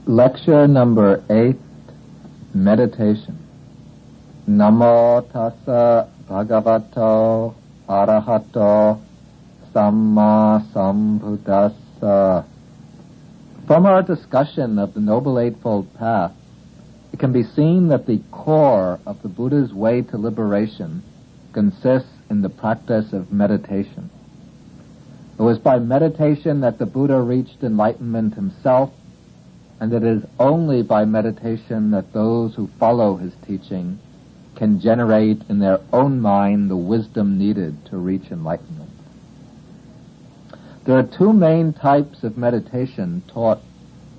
Lecture number 8, Meditation. Namo tassa bhagavato arahato samma sambuddhassa. From our discussion of the Noble Eightfold Path, it can be seen that the core of the Buddha's way to liberation consists in the practice of meditation. It was by meditation that the Buddha reached enlightenment himself, and it is only by meditation that those who follow his teaching can generate in their own mind the wisdom needed to reach enlightenment. There are two main types of meditation taught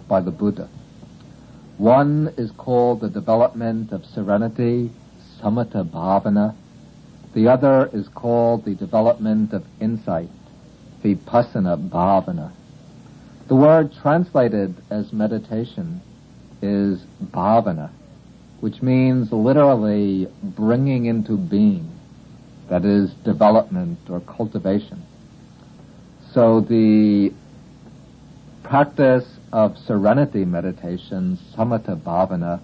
by the Buddha. One is called the development of serenity, samatha bhavana. The other is called the development of insight, vipassana bhavana. The word translated as meditation is bhavana, which means literally bringing into being, that is, development or cultivation. So the practice of serenity meditation, samatha bhavana,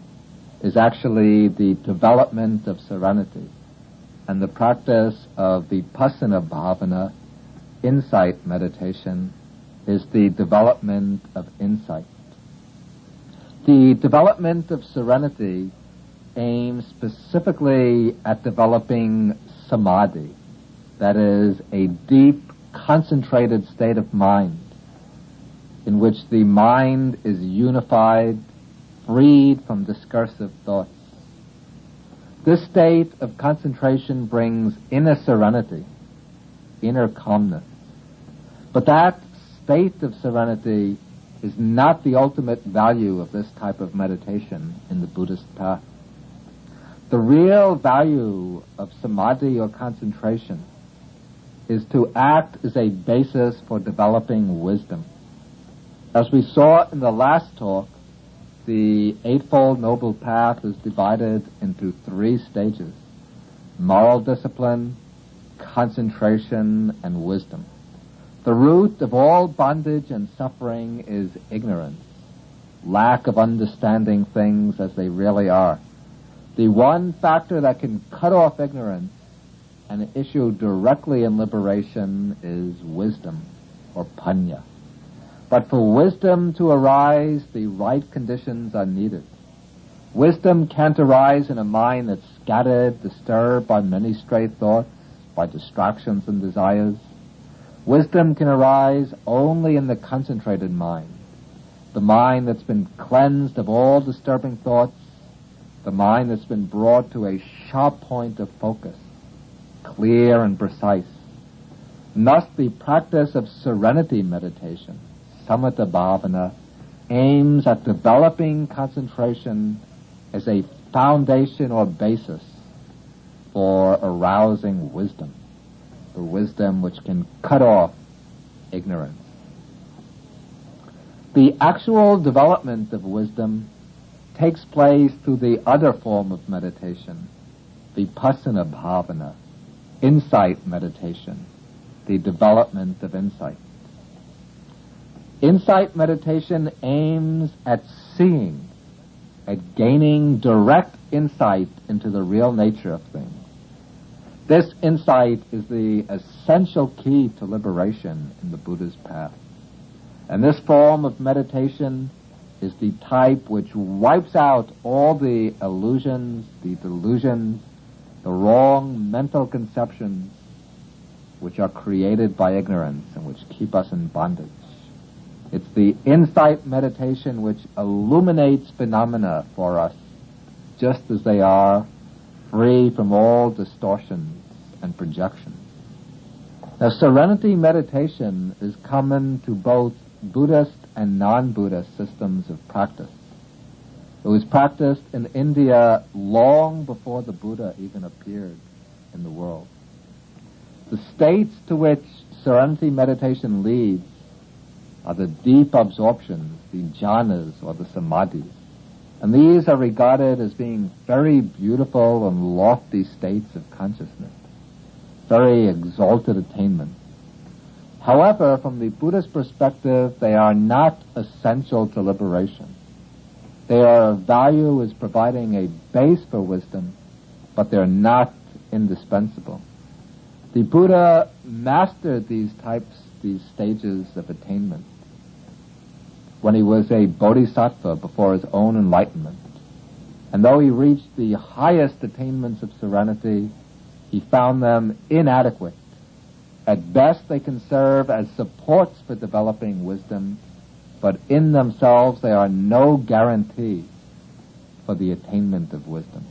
is actually the development of serenity, and the practice of vipassana bhavana, insight meditation, is the development of insight. The development of serenity aims specifically at developing samadhi, that is, a deep, concentrated state of mind in which the mind is unified, freed from discursive thoughts. This state of concentration brings inner serenity, inner calmness. But that state of serenity is not the ultimate value of this type of meditation in the Buddhist path. The real value of samadhi or concentration is to act as a basis for developing wisdom. As we saw in the last talk, the Eightfold Noble Path is divided into 3 stages: moral discipline, concentration, and wisdom. The root of all bondage and suffering is ignorance, lack of understanding things as they really are. The one factor that can cut off ignorance and issue directly in liberation is wisdom, or panya. But for wisdom to arise, the right conditions are needed. Wisdom can't arise in a mind that's scattered, disturbed by many stray thoughts, by distractions and desires. Wisdom can arise only in the concentrated mind, the mind that's been cleansed of all disturbing thoughts, the mind that's been brought to a sharp point of focus, clear and precise. And thus the practice of serenity meditation, samatha bhavana, aims at developing concentration as a foundation or basis for arousing wisdom, the wisdom which can cut off ignorance. The actual development of wisdom takes place through the other form of meditation, vipassana bhavana, insight meditation, the development of insight. Insight meditation aims at seeing, at gaining direct insight into the real nature of things. This insight is the essential key to liberation in the Buddha's path. And this form of meditation is the type which wipes out all the illusions, the delusions, the wrong mental conceptions which are created by ignorance and which keep us in bondage. It's the insight meditation which illuminates phenomena for us just as they are, free from all distortions and projections. Now, serenity meditation is common to both Buddhist and non-Buddhist systems of practice. It was practiced in India long before the Buddha even appeared in the world. The states to which serenity meditation leads are the deep absorptions, the jhanas or the samadhis. And these are regarded as being very beautiful and lofty states of consciousness, very exalted attainments. However, from the Buddhist perspective, they are not essential to liberation. They are of value as providing a base for wisdom, but they're not indispensable. The Buddha mastered these stages of attainment when he was a bodhisattva before his own enlightenment. And though he reached the highest attainments of serenity, he found them inadequate. At best, they can serve as supports for developing wisdom, but in themselves they are no guarantee for the attainment of wisdom.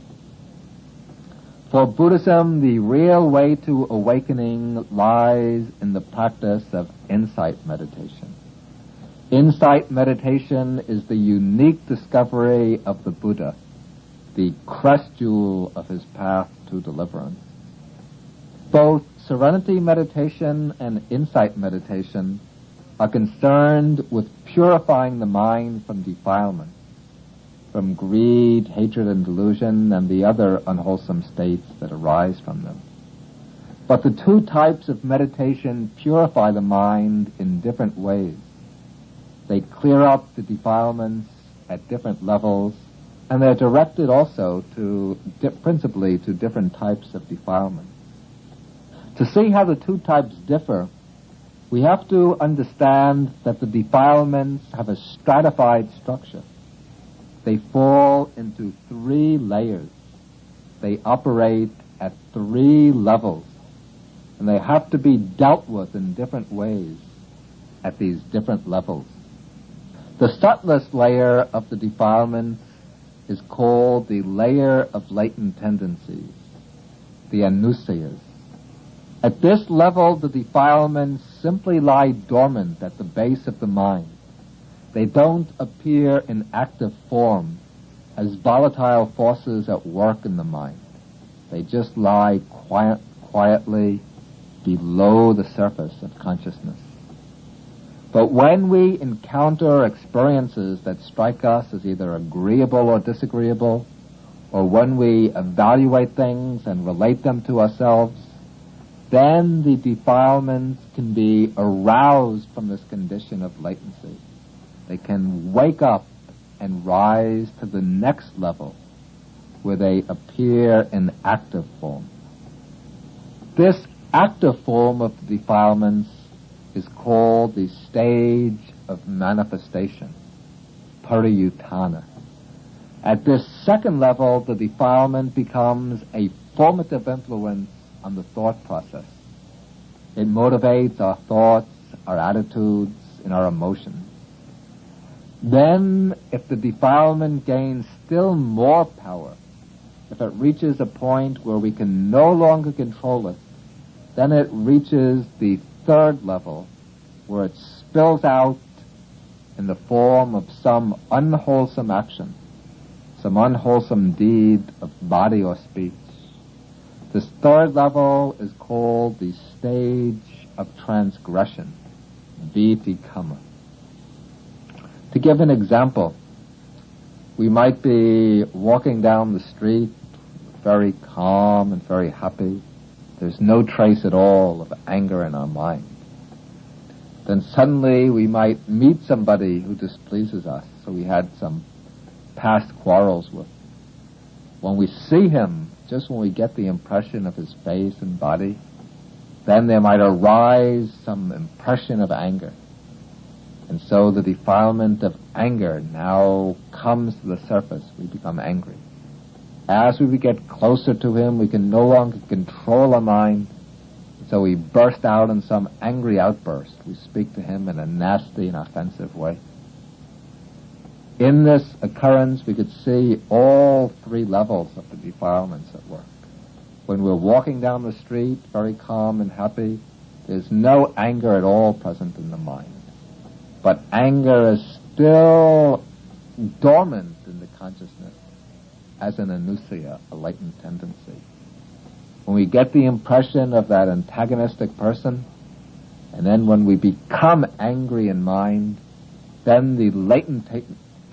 For Buddhism, the real way to awakening lies in the practice of insight meditation. Insight meditation is the unique discovery of the Buddha, the crest jewel of his path to deliverance. Both serenity meditation and insight meditation are concerned with purifying the mind from defilement, from greed, hatred, and delusion, and the other unwholesome states that arise from them. But the two types of meditation purify the mind in different ways. They clear up the defilements at different levels, and they're directed also principally to different types of defilement. To see how the two types differ, we have to understand that the defilements have a stratified structure. They fall into 3 layers. They operate at 3 levels, and they have to be dealt with in different ways at these different levels. The subtlest layer of the defilements is called the layer of latent tendencies, the anusayas. At this level, the defilements simply lie dormant at the base of the mind. They don't appear in active form as volatile forces at work in the mind. They just lie quietly below the surface of consciousness. But when we encounter experiences that strike us as either agreeable or disagreeable, or when we evaluate things and relate them to ourselves, then the defilements can be aroused from this condition of latency. They can wake up and rise to the next level where they appear in active form. This active form of the defilements is called the stage of manifestation, pariyutthana. At this second level, the defilement becomes a formative influence on the thought process. It motivates our thoughts, our attitudes, and our emotions. Then, if the defilement gains still more power, if it reaches a point where we can no longer control it, then it reaches the third level, where it spills out in the form of some unwholesome action, some unwholesome deed of body or speech. This third level is called the stage of transgression, vitikama. To give an example, we might be walking down the street, very calm and very happy. There's no trace at all of anger in our mind. Then suddenly we might meet somebody who displeases us, so we had some past quarrels with. When we see him, just when we get the impression of his face and body, then there might arise some impression of anger. And so the defilement of anger now comes to the surface. We become angry. As we get closer to him, we can no longer control our mind, so we burst out in some angry outburst. We speak to him in a nasty and offensive way. In this occurrence, we could see all 3 levels of the defilements at work. When we're walking down the street, very calm and happy, there's no anger at all present in the mind. But anger is still dormant in the consciousness as an anusaya, a latent tendency. When we get the impression of that antagonistic person, and then when we become angry in mind, then the latent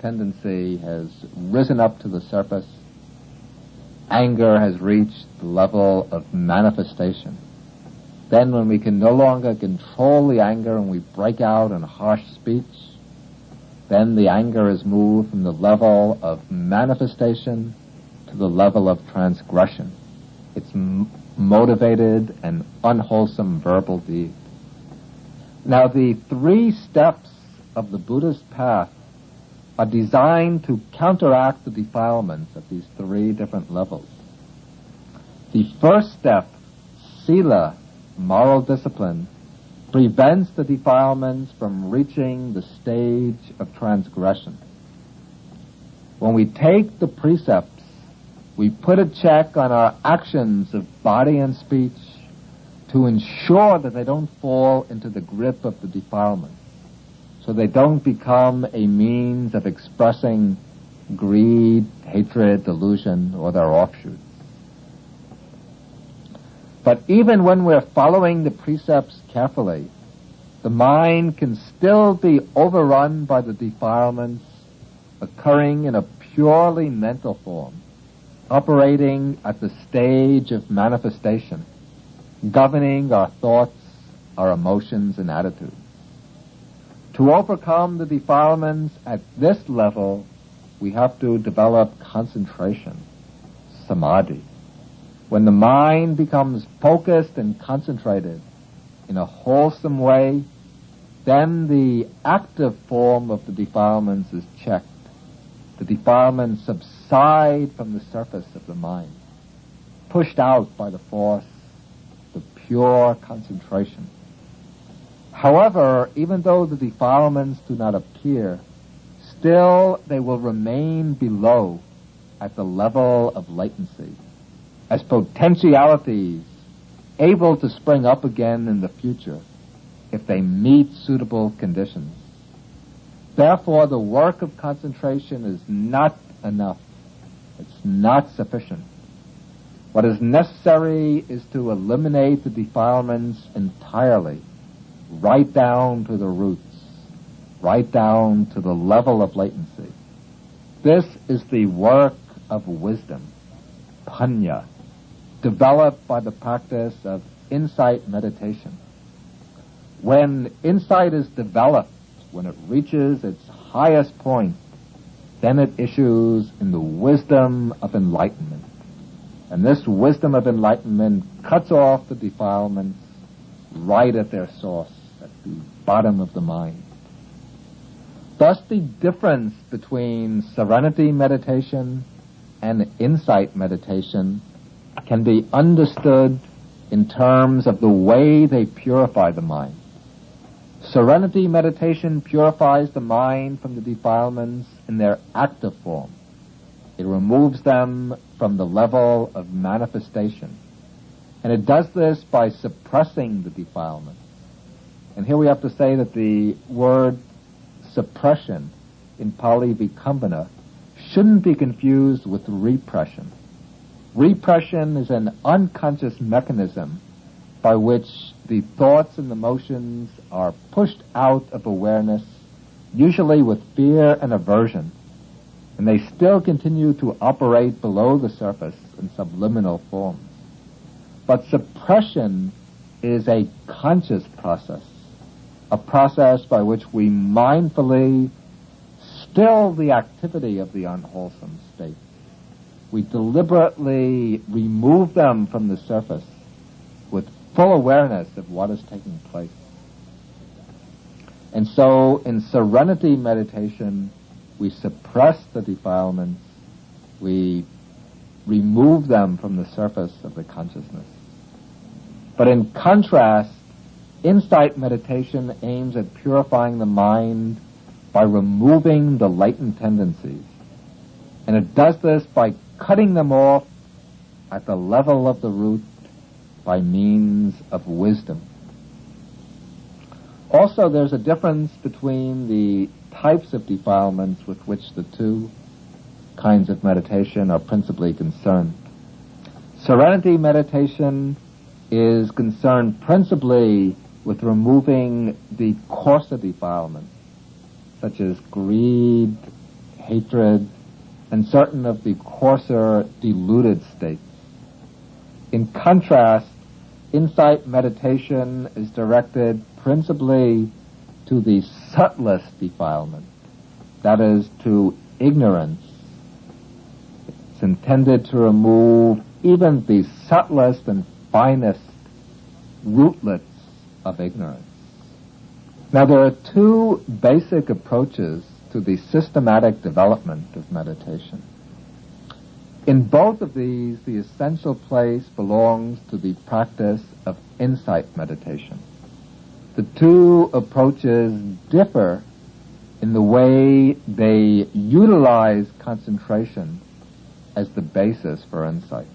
tendency has risen up to the surface. Anger has reached the level of manifestation. Then when we can no longer control the anger and we break out in harsh speech, then the anger is moved from the level of manifestation to the level of transgression. It's motivated and unwholesome verbal deed. Now, the 3 steps of the Buddhist path are designed to counteract the defilements at these 3 different levels. The first step, sila, moral discipline, prevents the defilements from reaching the stage of transgression. When we take the precepts, we put a check on our actions of body and speech to ensure that they don't fall into the grip of the defilement, so they don't become a means of expressing greed, hatred, delusion, or their offshoots. But even when we're following the precepts carefully, the mind can still be overrun by the defilements occurring in a purely mental form, operating at the stage of manifestation, governing our thoughts, our emotions, and attitudes. To overcome the defilements at this level, we have to develop concentration, samadhi. When the mind becomes focused and concentrated in a wholesome way, then the active form of the defilements is checked. The defilements subside from the surface of the mind, pushed out by the force, the pure concentration. However, even though the defilements do not appear, still they will remain below at the level of latency, as potentialities able to spring up again in the future if they meet suitable conditions. Therefore, the work of concentration is not enough. It's not sufficient. What is necessary is to eliminate the defilements entirely, right down to the roots, right down to the level of latency. This is the work of wisdom, panya, developed by the practice of insight meditation. When insight is developed, when it reaches its highest point, then it issues in the wisdom of enlightenment. And this wisdom of enlightenment cuts off the defilements right at their source, at the bottom of the mind. Thus, the difference between serenity meditation and insight meditation can be understood in terms of the way they purify the mind. Serenity meditation purifies the mind from the defilements in their active form. It removes them from the level of manifestation. And it does this by suppressing the defilement. And here we have to say that the word suppression in Pali Vikambana shouldn't be confused with repression. Repression is an unconscious mechanism by which the thoughts and emotions are pushed out of awareness, usually with fear and aversion, and they still continue to operate below the surface in subliminal forms. But suppression is a conscious process, a process by which we mindfully still the activity of the unwholesome state. We deliberately remove them from the surface with full awareness of what is taking place. And so in serenity meditation, we suppress the defilements, we remove them from the surface of the consciousness. But in contrast, insight meditation aims at purifying the mind by removing the latent tendencies. And it does this by cutting them off at the level of the root by means of wisdom. Also, there's a difference between the types of defilements with which the 2 kinds of meditation are principally concerned. Serenity meditation is concerned principally with removing the coarser defilements, such as greed, hatred, and certain of the coarser deluded states. In contrast, insight meditation is directed principally to the subtlest defilement, that is, to ignorance. It's intended to remove even the subtlest and finest rootlets of ignorance. Now, there are two basic approaches to the systematic development of meditation. In both of these, the essential place belongs to the practice of insight meditation. The two approaches differ in the way they utilize concentration as the basis for insight.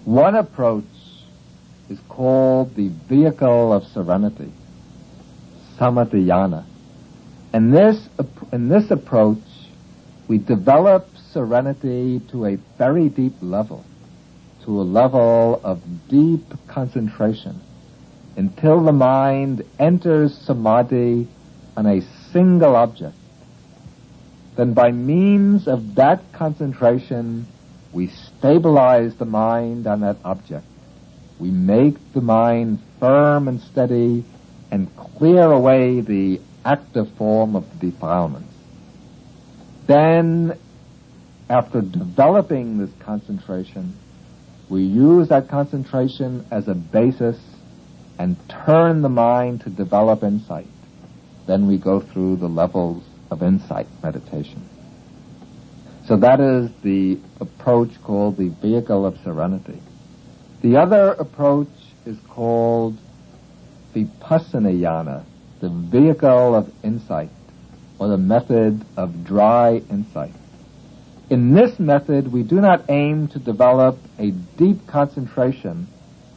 One approach is called the vehicle of serenity, samadhyana. And in this approach, we develop serenity to a very deep level, to a level of deep concentration, until the mind enters samadhi on a single object. Then by means of that concentration, we stabilize the mind on that object. We make the mind firm and steady and clear away the active form of the defilements. Then, after developing this concentration, we use that concentration as a basis and turn the mind to develop insight. Then we go through the levels of insight meditation. So that is the approach called the vehicle of serenity. The other approach is called vipassana, the vehicle of insight, or the method of dry insight. In this method, we do not aim to develop a deep concentration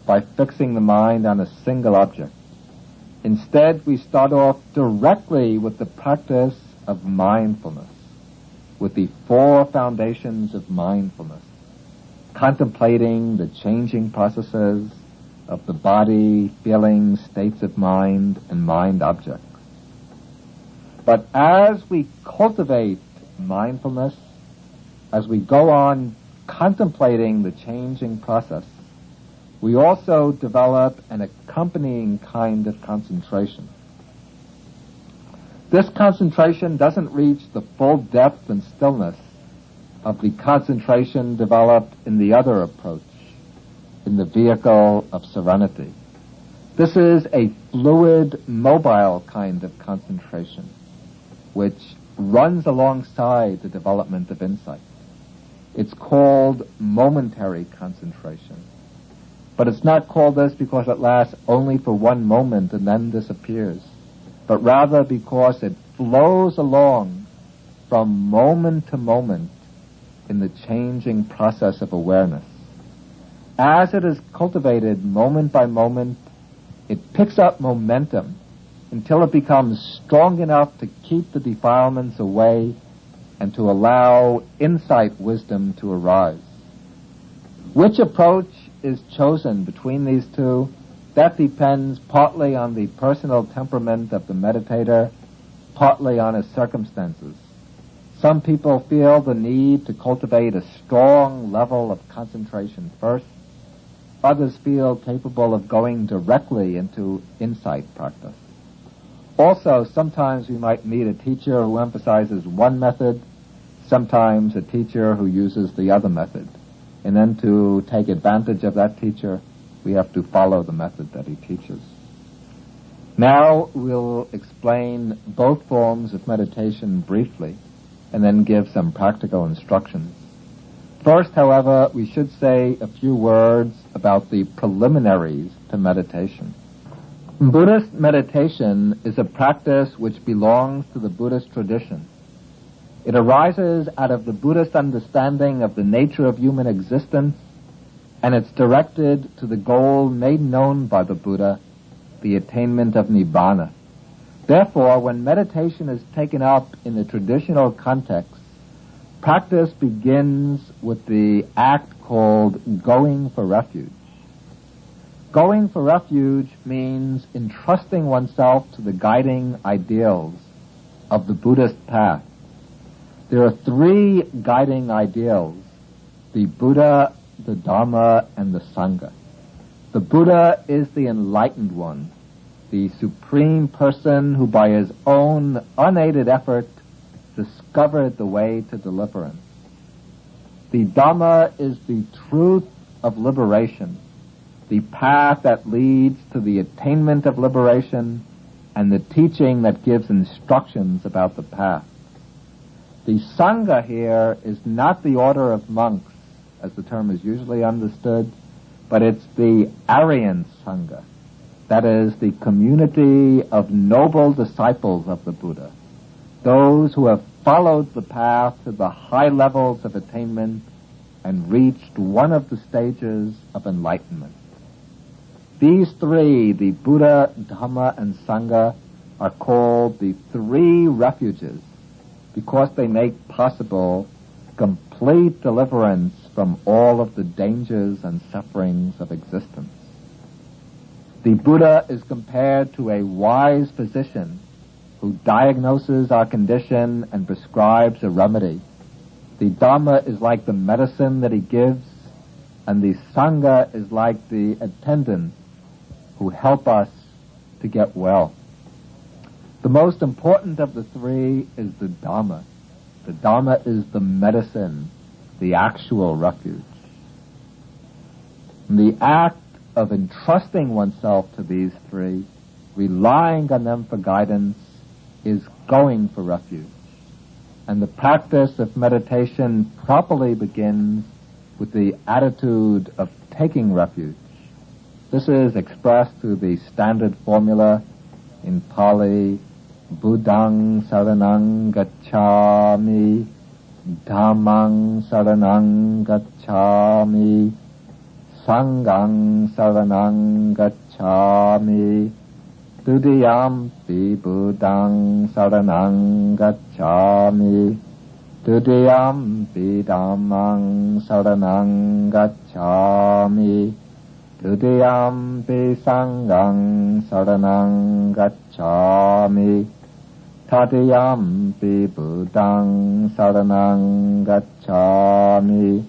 by fixing the mind on a single object. Instead, we start off directly with the practice of mindfulness, with the four foundations of mindfulness, contemplating the changing processes of the body, feelings, states of mind, and mind objects. But as we cultivate mindfulness, as we go on contemplating the changing process, we also develop an accompanying kind of concentration. This concentration doesn't reach the full depth and stillness of the concentration developed in the other approach, in the vehicle of serenity. This is a fluid, mobile kind of concentration, which runs alongside the development of insight. It's called momentary concentration. But it's not called this because it lasts only for one moment and then disappears, but rather because it flows along from moment to moment in the changing process of awareness. As it is cultivated moment by moment, it picks up momentum until it becomes strong enough to keep the defilements away and to allow insight wisdom to arise. Which approach is chosen between these two, that depends partly on the personal temperament of the meditator, partly on his circumstances. Some people feel the need to cultivate a strong level of concentration first. Others feel capable of going directly into insight practice. Also, sometimes we might meet a teacher who emphasizes one method, sometimes a teacher who uses the other method. And then to take advantage of that teacher, we have to follow the method that he teaches. Now we'll explain both forms of meditation briefly, and then give some practical instructions. First, however, we should say a few words about the preliminaries to meditation. Buddhist meditation is a practice which belongs to the Buddhist tradition. It arises out of the Buddhist understanding of the nature of human existence, and it's directed to the goal made known by the Buddha, the attainment of Nibbana. Therefore, when meditation is taken up in the traditional context, practice begins with the act called going for refuge. Going for refuge means entrusting oneself to the guiding ideals of the Buddhist path. There are three guiding ideals: the Buddha, the Dharma, and the Sangha. The Buddha is the enlightened one. the Supreme Person who by his own unaided effort discovered the way to deliverance. The Dhamma is the truth of liberation, the path that leads to the attainment of liberation, and the teaching that gives instructions about the path. The Sangha here is not the order of monks, as the term is usually understood, but it's the Aryan Sangha. That is, the community of noble disciples of the Buddha, those who have followed the path to the high levels of attainment and reached one of the stages of enlightenment. These three, the Buddha, Dhamma, and Sangha, are called the three refuges because they make possible complete deliverance from all of the dangers and sufferings of existence. The Buddha is compared to a wise physician who diagnoses our condition and prescribes a remedy. The Dhamma is like the medicine that he gives, and the Sangha is like the attendant who help us to get well. The most important of the three is the Dhamma. The Dhamma is the medicine, the actual refuge. And the act of entrusting oneself to these three, relying on them for guidance, is going for refuge. And the practice of meditation properly begins with the attitude of taking refuge. This is expressed through the standard formula in Pali: Buddhang saranang gacchami, Dhammang saranang gacchami, Sanghang saranang gacchami, Dudiyampi Buddhang saranang gacchami, Dudiyampi Dhammang saranang gacchami, Dudiyampi Sanghang saranang gacchami, Tadiyampi Buddhang saranang gacchami,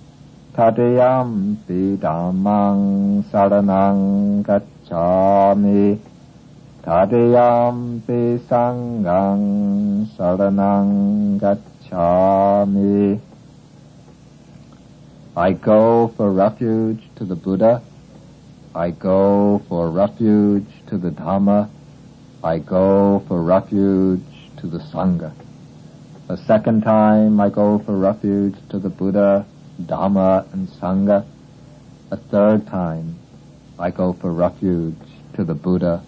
Tadiyampi Dhammang saranang gacchami, Tadiyampi Sanghang saranang gacchami. I go for refuge to the Buddha. I go for refuge to the Dhamma. I go for refuge to the Sangha. A second time I go for refuge to the Buddha, Dhamma, and Sangha. A third time I go for refuge to the Buddha,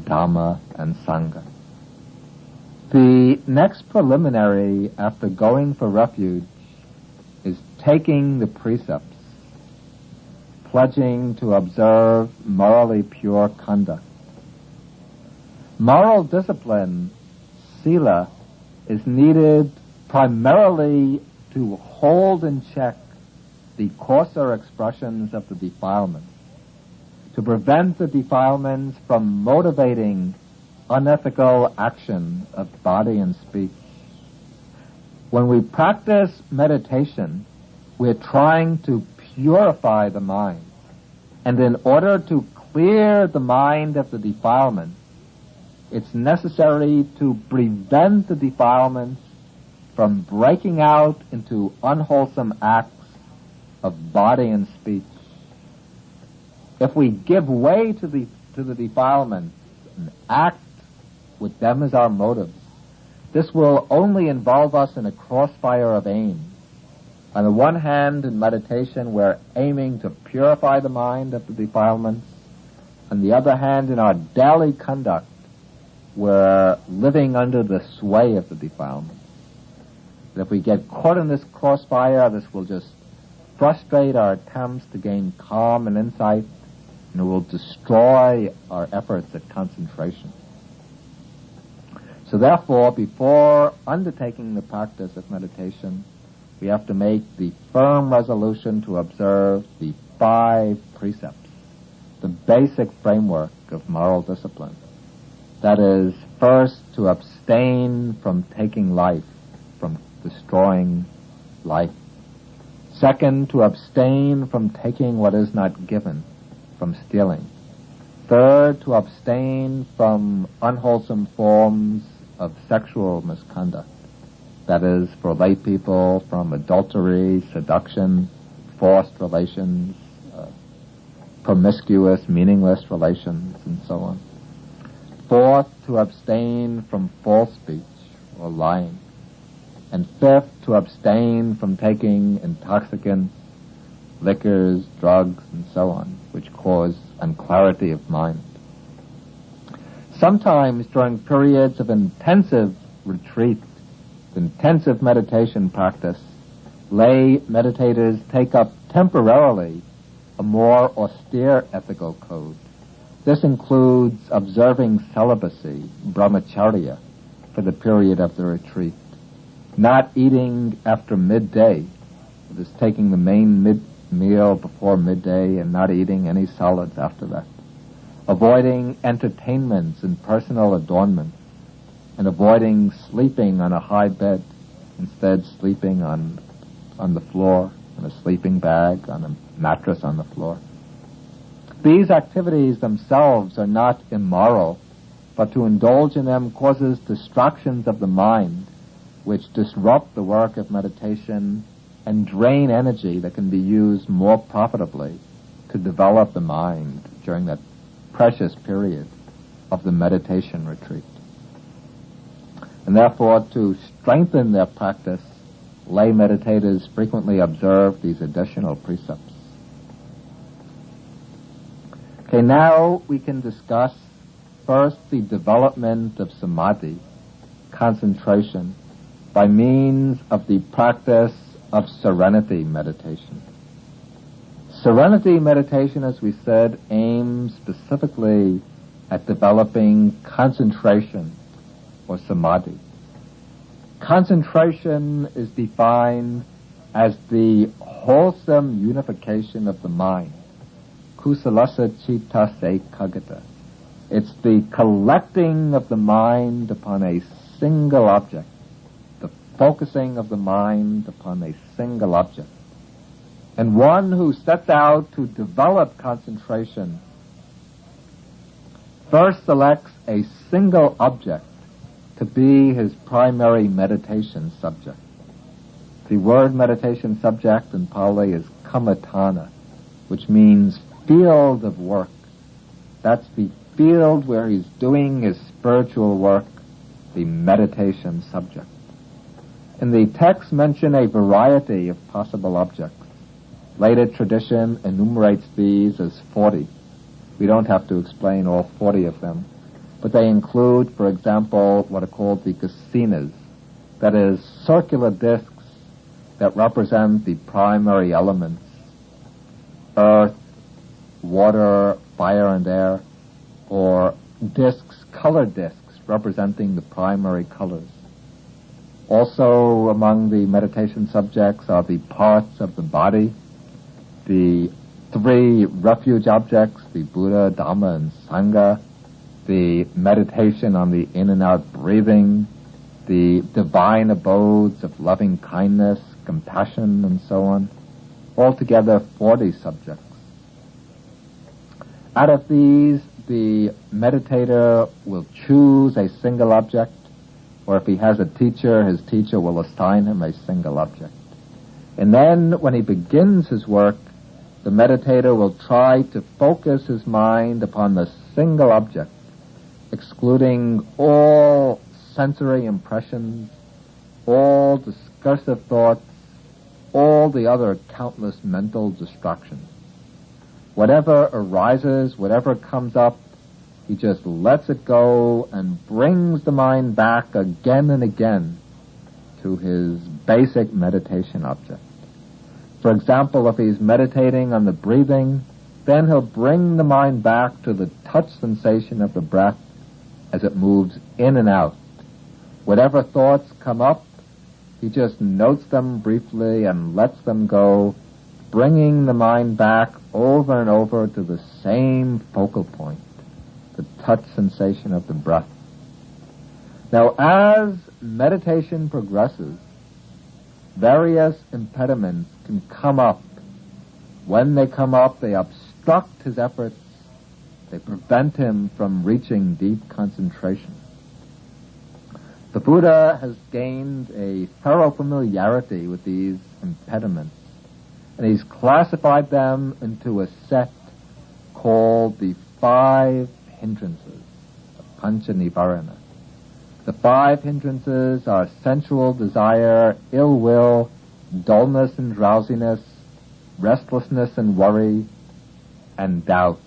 Dhamma, and Sangha. The next preliminary after going for refuge is taking the precepts, pledging to observe morally pure conduct. Moral discipline, sila, is needed primarily to hold in check the coarser expressions of the defilements, to prevent the defilements from motivating unethical action of body and speech. When we practice meditation, we're trying to purify the mind. And in order to clear the mind of the defilements, it's necessary to prevent the defilements from breaking out into unwholesome acts of body and speech. If we give way to the defilements and act with them as our motives, this will only involve us in a crossfire of aims. On the one hand, in meditation, we're aiming to purify the mind of the defilements. On the other hand, in our daily conduct, we're living under the sway of the defilements. If we get caught in this crossfire, this will just frustrate our attempts to gain calm and insight, and it will destroy our efforts at concentration. So therefore, before undertaking the practice of meditation, we have to make the firm resolution to observe the 5 precepts, the basic framework of moral discipline. That is, first, to abstain from taking life, from destroying life. Second, to abstain from taking what is not given, from stealing. Third, to abstain from unwholesome forms of sexual misconduct. That is, for lay people, from adultery, seduction, forced relations, promiscuous, meaningless relations, and so on. Fourth, to abstain from false speech or lying. And fifth, to abstain from taking intoxicants, liquors, drugs, and so on, which cause unclarity of mind. Sometimes during periods of intensive retreat, intensive meditation practice, lay meditators take up temporarily a more austere ethical code. This includes observing celibacy, brahmacharya, for the period of the retreat, not eating after midday, that is taking the main meal before midday and not eating any solids after that, avoiding entertainments and personal adornment, and avoiding sleeping on a high bed, instead sleeping on the floor, on a sleeping bag, on a mattress on the floor. These activities themselves are not immoral, but to indulge in them causes distractions of the mind, which disrupt the work of meditation and drain energy that can be used more profitably to develop the mind during that precious period of the meditation retreat. And therefore, to strengthen their practice, lay meditators frequently observe these additional precepts. Okay, now we can discuss first the development of samadhi, concentration, by means of the practice of serenity meditation. Serenity meditation, as we said, aims specifically at developing concentration or samadhi. Concentration is defined as the wholesome unification of the mind. Kusalasa chitta ekagata. It's the collecting of the mind upon a single object, the focusing of the mind upon a single object. And one who sets out to develop concentration first selects a single object to be his primary meditation subject. The word meditation subject in Pali is kamatana, which means field of work. That's the field where he's doing his spiritual work, the meditation subject. And the texts mention a variety of possible objects. Later tradition enumerates these as 40. We don't have to explain all 40 of them, but they include, for example, what are called the kasinas, that is, circular discs that represent the primary elements: earth, water, fire, and air, or discs, colored discs, representing the primary colors. Also among the meditation subjects are the parts of the body, the 3 refuge objects, the Buddha, Dhamma, and Sangha, the meditation on the in and out breathing, the divine abodes of loving kindness, compassion, and so on. Altogether 40 subjects. Out of these, the meditator will choose a single object, or if he has a teacher, his teacher will assign him a single object. And then, when he begins his work, the meditator will try to focus his mind upon the single object, excluding all sensory impressions, all discursive thoughts, all the other countless mental distractions. Whatever arises, whatever comes up, he just lets it go and brings the mind back again and again to his basic meditation object. For example, if he's meditating on the breathing, then he'll bring the mind back to the touch sensation of the breath as it moves in and out. Whatever thoughts come up, he just notes them briefly and lets them go, bringing the mind back over and over to the same focal point, the touch sensation of the breath. Now, as meditation progresses, various impediments can come up. When they come up, they obstruct his efforts, They prevent him from reaching deep concentration. The Buddha has gained a thorough familiarity with these impediments, and he's classified them into a set called the 5 hindrances, the Pancha Nivarana. The 5 hindrances are sensual desire, ill will, dullness and drowsiness, restlessness and worry, and doubt.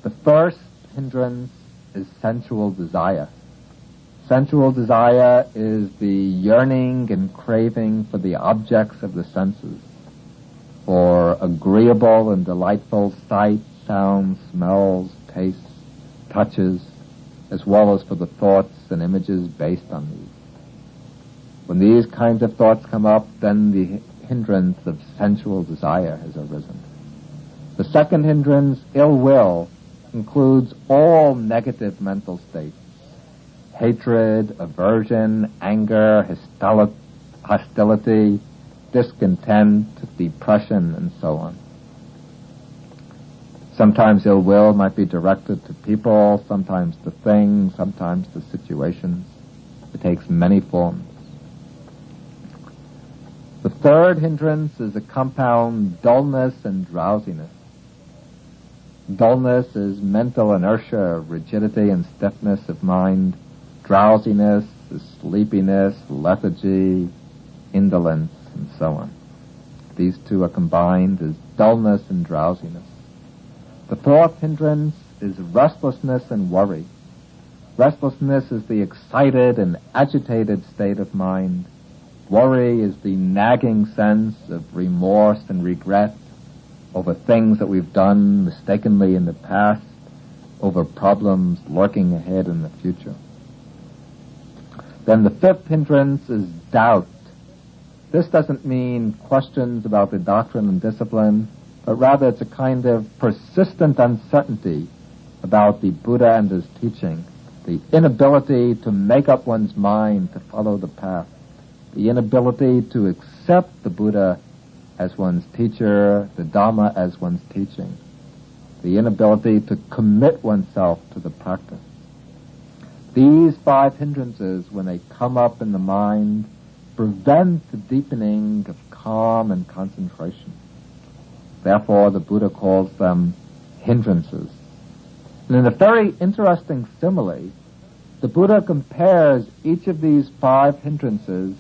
The first hindrance is sensual desire. Sensual desire is the yearning and craving for the objects of the senses, for agreeable and delightful sights, sounds, smells, tastes, touches, as well as for the thoughts and images based on these. When these kinds of thoughts come up, then the hindrance of sensual desire has arisen. The second hindrance, ill will, includes all negative mental states: hatred, aversion, anger, hostility, discontent, depression, and so on. Sometimes ill will might be directed to people, sometimes to things, sometimes to situations. It takes many forms. The third hindrance is a compound dullness and drowsiness. Dullness is mental inertia, rigidity and stiffness of mind. Drowsiness is sleepiness, lethargy, indolence, and so on. These two are combined as dullness and drowsiness. The fourth hindrance is restlessness and worry. Restlessness is the excited and agitated state of mind. Worry is the nagging sense of remorse and regret over things that we've done mistakenly in the past, over problems lurking ahead in the future. Then the fifth hindrance is doubt. This doesn't mean questions about the doctrine and discipline, but rather it's a kind of persistent uncertainty about the Buddha and his teaching, the inability to make up one's mind to follow the path, the inability to accept the Buddha as one's teacher, the Dhamma as one's teaching, the inability to commit oneself to the practice. These 5 hindrances, when they come up in the mind, prevent the deepening of calm and concentration. Therefore, the Buddha calls them hindrances. And in a very interesting simile, the Buddha compares each of these 5 hindrances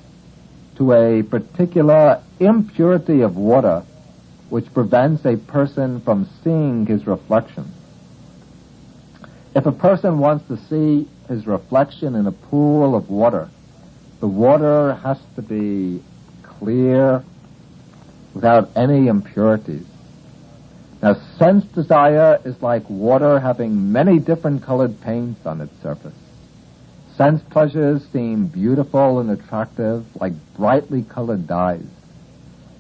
to a particular impurity of water which prevents a person from seeing his reflection. If a person wants to see his reflection in a pool of water, the water has to be clear without any impurities. Now, sense desire is like water having many different colored paints on its surface. Sense pleasures seem beautiful and attractive, like brightly colored dyes.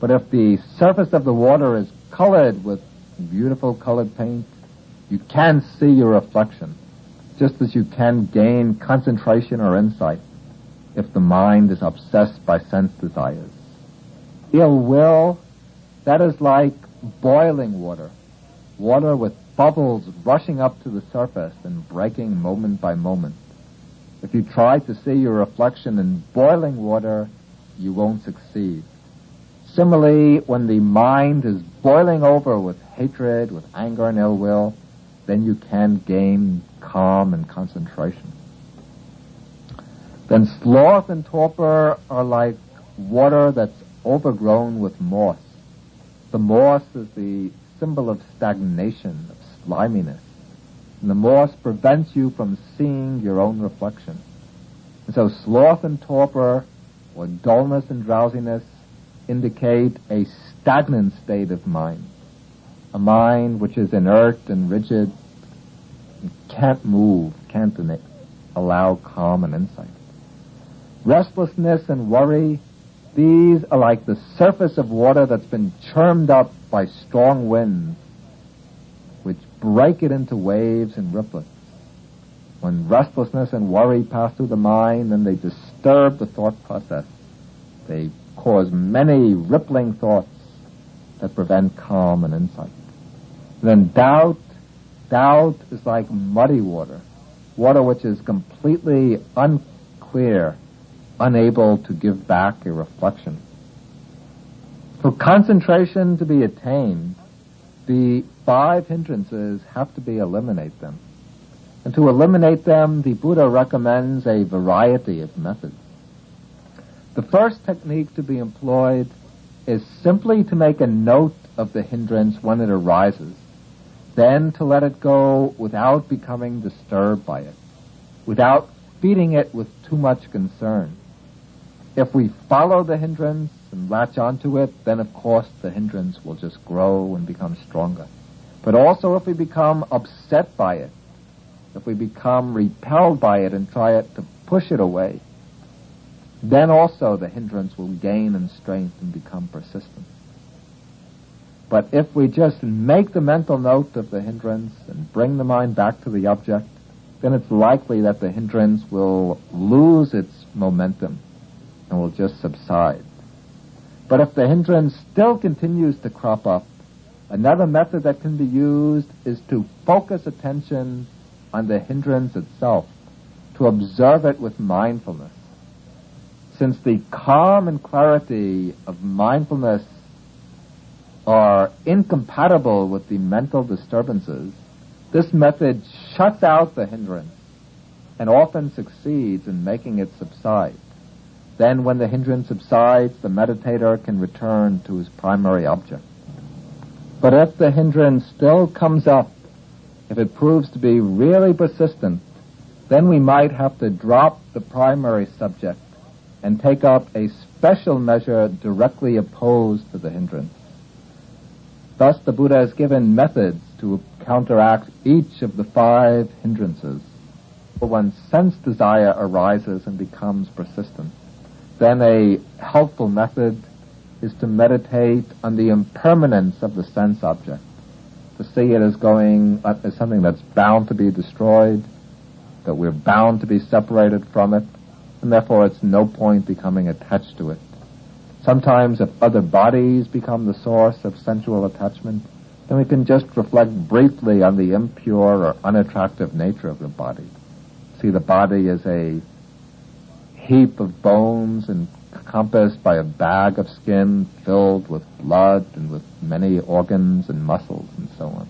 But if the surface of the water is colored with beautiful colored paint, you can't see your reflection, just as you can gain concentration or insight if the mind is obsessed by sense desires. Ill will, that is like boiling water, water with bubbles rushing up to the surface and breaking moment by moment. If you try to see your reflection in boiling water, you won't succeed. Similarly, when the mind is boiling over with hatred, with anger and ill will, then you can gain calm and concentration. Then sloth and torpor are like water that's overgrown with moss. The moss is the symbol of stagnation, of sliminess. And the moss prevents you from seeing your own reflection. And so sloth and torpor, or dullness and drowsiness, indicate a stagnant state of mind. A mind which is inert and rigid, and can't move, can't allow calm and insight. Restlessness and worry, these are like the surface of water that's been churned up by strong winds, which break it into waves and ripplets. When restlessness and worry pass through the mind, then they disturb the thought process. They cause many rippling thoughts that prevent calm and insight. Then doubt doubt is like muddy water, water which is completely unclear, unable to give back a reflection. For concentration to be attained, the 5 hindrances have to be eliminated them. And to eliminate them, the Buddha recommends a variety of methods. The first technique to be employed is simply to make a note of the hindrance when it arises, then to let it go without becoming disturbed by it, without feeding it with too much concern. If we follow the hindrance and latch onto it, then of course the hindrance will just grow and become stronger. But also if we become upset by it, if we become repelled by it and try to push it away, then also the hindrance will gain in strength and become persistent. But if we just make the mental note of the hindrance and bring the mind back to the object, then it's likely that the hindrance will lose its momentum and will just subside. But if the hindrance still continues to crop up, another method that can be used is to focus attention on the hindrance itself, to observe it with mindfulness. Since the calm and clarity of mindfulness are incompatible with the mental disturbances, this method shuts out the hindrance and often succeeds in making it subside. Then when the hindrance subsides, the meditator can return to his primary object. But if the hindrance still comes up, if it proves to be really persistent, then we might have to drop the primary subject and take up a special measure directly opposed to the hindrance. Thus, the Buddha has given methods to counteract each of the 5 hindrances. When sense desire arises and becomes persistent, then a helpful method is to meditate on the impermanence of the sense object, to see it as as something that's bound to be destroyed, that we're bound to be separated from it, and therefore it's no point becoming attached to it. Sometimes if other bodies become the source of sensual attachment, then we can just reflect briefly on the impure or unattractive nature of the body. See the body as a heap of bones encompassed by a bag of skin filled with blood and with many organs and muscles and so on.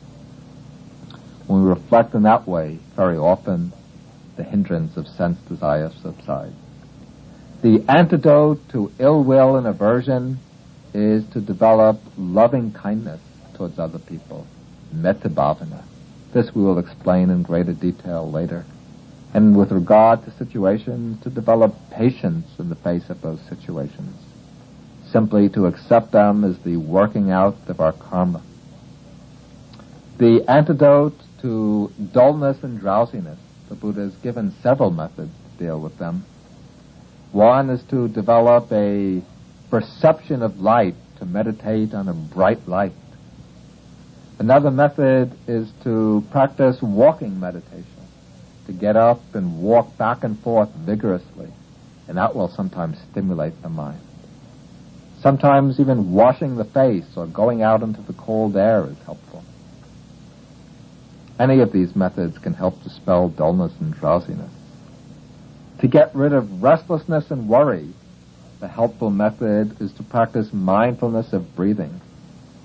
When we reflect in that way, very often the hindrance of sense desire subsides. The antidote to ill will and aversion is to develop loving kindness towards other people, metta bhavana. This we will explain in greater detail later. And with regard to situations, to develop patience in the face of those situations, simply to accept them as the working out of our karma. The antidote to dullness and drowsiness, the Buddha has given several methods to deal with them. One is to develop a perception of light, to meditate on a bright light. Another method is to practice walking meditation, to get up and walk back and forth vigorously, and that will sometimes stimulate the mind. Sometimes even washing the face or going out into the cold air is helpful. Any of these methods can help dispel dullness and drowsiness. To get rid of restlessness and worry, the helpful method is to practice mindfulness of breathing,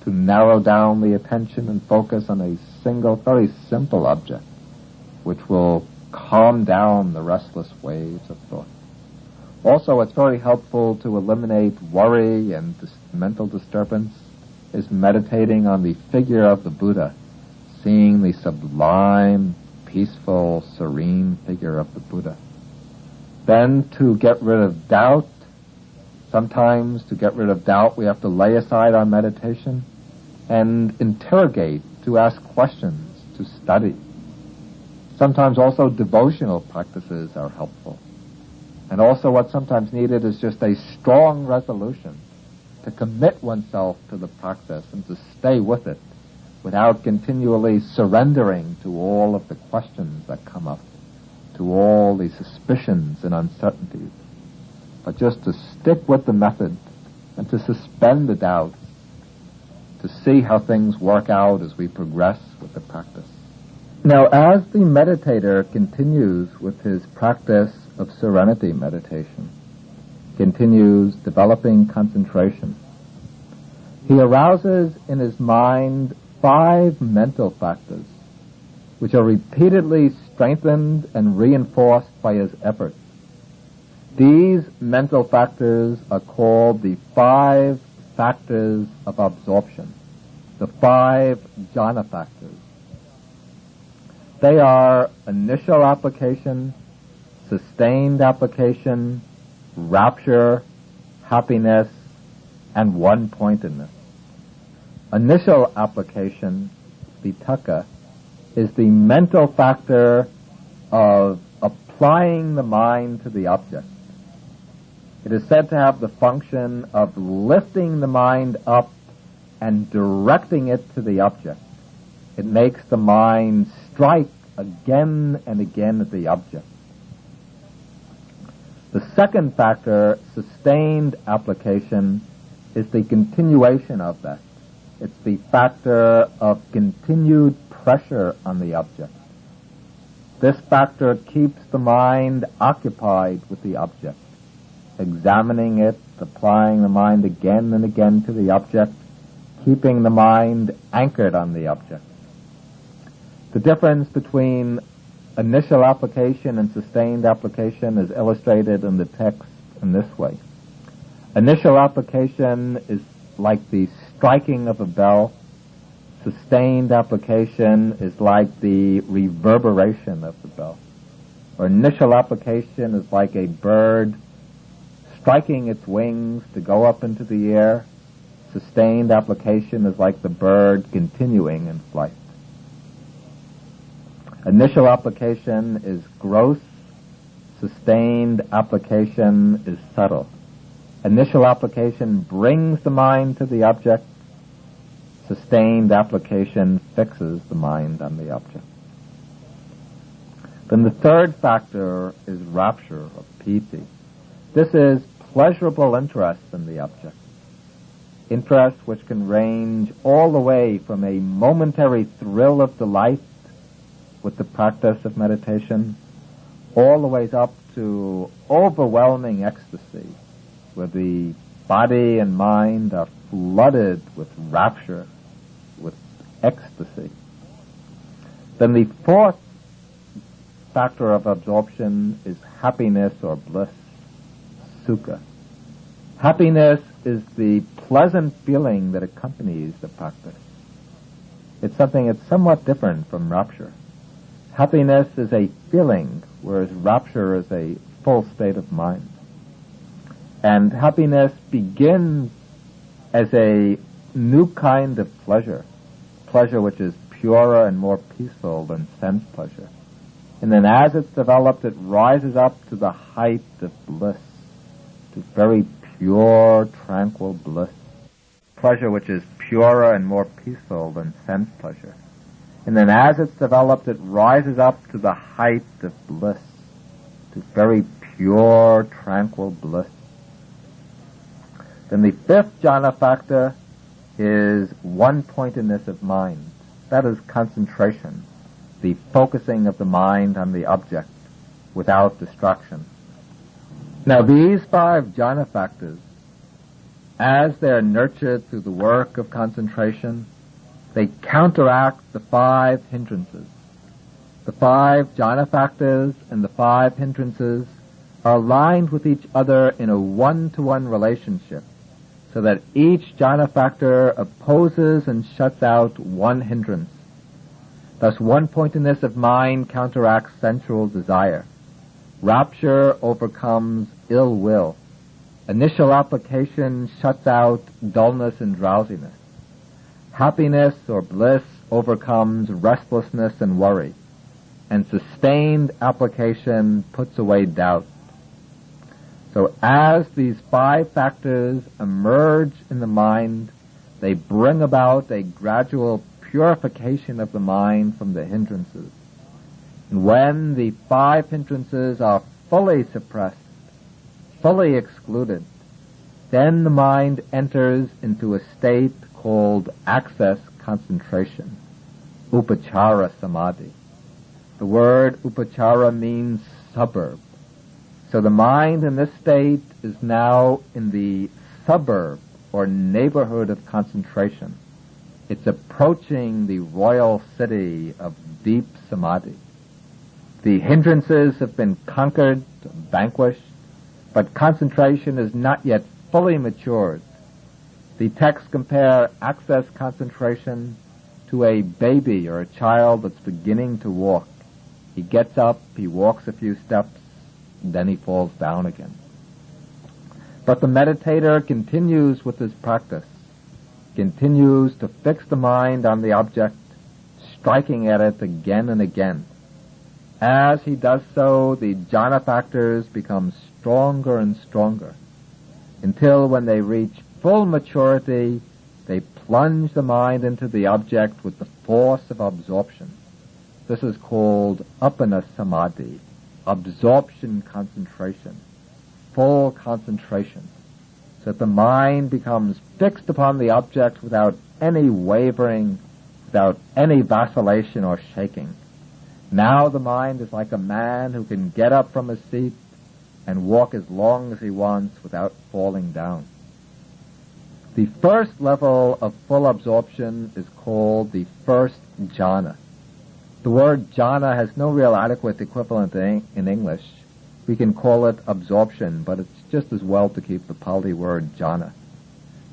to narrow down the attention and focus on a single, very simple object, which will calm down the restless waves of thought. Also, it's very helpful to eliminate worry and mental disturbance, is meditating on the figure of the Buddha, seeing the sublime, peaceful, serene figure of the Buddha. Then to get rid of doubt, sometimes to get rid of doubt we have to lay aside our meditation and interrogate, to ask questions, to study. Sometimes also devotional practices are helpful. And also what's sometimes needed is just a strong resolution to commit oneself to the practice and to stay with it without continually surrendering to all of the questions that come up, to all the suspicions and uncertainties, but just to stick with the method and to suspend the doubts, to see how things work out as we progress with the practice. Now, as the meditator continues with his practice of serenity meditation, continues developing concentration, he arouses in his mind 5 mental factors, which are repeatedly strengthened and reinforced by his efforts. These mental factors are called the 5 factors of absorption, the 5 jhana factors. They are initial application, sustained application, rapture, happiness, and one-pointedness. Initial application, vitakka, is the mental factor of applying the mind to the object. It is said to have the function of lifting the mind up and directing it to the object. It makes the mind strike again and again at the object. The second factor, sustained application, is the continuation of that. It's the factor of continued pressure on the object. This factor keeps the mind occupied with the object, examining it, applying the mind again and again to the object, keeping the mind anchored on the object. The difference between initial application and sustained application is illustrated in the text in this way. Initial application is like the striking of a bell. Sustained application is like the reverberation of the bell. Or initial application is like a bird striking its wings to go up into the air. Sustained application is like the bird continuing in flight. Initial application is gross. Sustained application is subtle. Initial application brings the mind to the object. Sustained application fixes the mind on the object. Then the third factor is rapture, or piti. This is pleasurable interest in the object. Interest which can range all the way from a momentary thrill of delight with the practice of meditation, all the way up to overwhelming ecstasy, where the body and mind are flooded with rapture, with ecstasy. Then the fourth factor of absorption is happiness or bliss, sukha. Happiness is the pleasant feeling that accompanies the practice. It's something that's somewhat different from rapture. Happiness is a feeling, whereas rapture is a full state of mind. And happiness begins as a new kind of pleasure, pleasure which is purer and more peaceful than sense pleasure. And then as it's developed, it rises up to the height of bliss, to very pure, tranquil bliss, pleasure which is purer and more peaceful than sense pleasure. And then as it's developed, it rises up to the height of bliss, to very pure, tranquil bliss. Then the fifth jhana factor is one-pointedness of mind. That is concentration, the focusing of the mind on the object without distraction. Now these 5 jhana factors, as they're nurtured through the work of concentration, they counteract the 5 hindrances. The 5 jhana factors and the 5 hindrances are aligned with each other in a one-to-one relationship, so that each jhana factor opposes and shuts out one hindrance. Thus, one-pointedness of mind counteracts sensual desire. Rapture overcomes ill will. Initial application shuts out dullness and drowsiness. Happiness or bliss overcomes restlessness and worry. And sustained application puts away doubt. So as these 5 factors emerge in the mind, they bring about a gradual purification of the mind from the hindrances. And when the 5 hindrances are fully suppressed, fully excluded, then the mind enters into a state called access concentration, upachara samadhi. The word upachara means suburb. So the mind in this state is now in the suburb or neighborhood of concentration. It's approaching the royal city of deep samadhi. The hindrances have been conquered, vanquished, but concentration is not yet fully matured. The texts compare access concentration to a baby or a child that's beginning to walk. He gets up, he walks a few steps, and then he falls down again. But the meditator continues with his practice, continues to fix the mind on the object, striking at it again and again. As he does so, the jhana factors become stronger and stronger, until when they reach full maturity, they plunge the mind into the object with the force of absorption. This is called uppana samadhi, absorption concentration, full concentration, so that the mind becomes fixed upon the object without any wavering, without any vacillation or shaking. Now the mind is like a man who can get up from his seat and walk as long as he wants without falling down. The first level of full absorption is called the first jhana. The word jhana has no real adequate equivalent in English. We can call it absorption, but it's just as well to keep the Pali word jhana.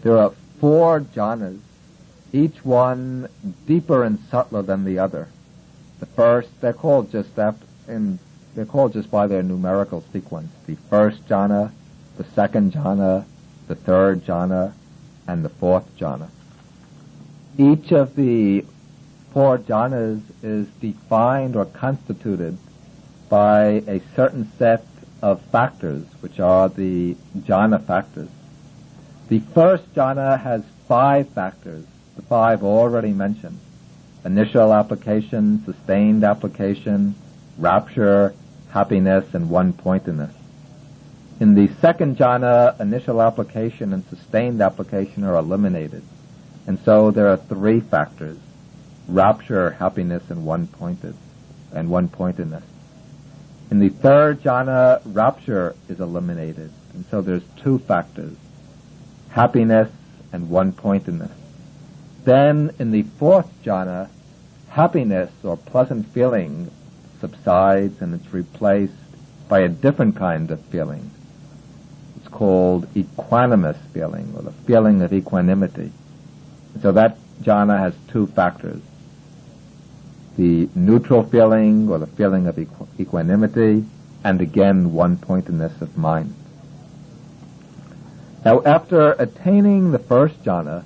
There are 4 jhanas, each one deeper and subtler than the other. The first, they're called just by their numerical sequence. The first jhana, the second jhana, the third jhana, and the fourth jhana. Each of the 4 jhanas is defined or constituted by a certain set of factors, which are the jhana factors. The first jhana has 5 factors, the 5 already mentioned: initial application, sustained application, rapture, happiness, and one-pointedness. In the second jhana, initial application and sustained application are eliminated, and so there are 3 factors: rapture, happiness, and one-pointedness. In the third jhana, rapture is eliminated, and so there's 2 factors: happiness and one-pointedness. Then, in the fourth jhana, happiness or pleasant feeling subsides and it's replaced by a different kind of feeling. It's called equanimous feeling, or the feeling of equanimity. So that jhana has 2 factors: the neutral feeling, or the feeling of equanimity, and again, one-pointedness of mind. Now, after attaining the first jhana,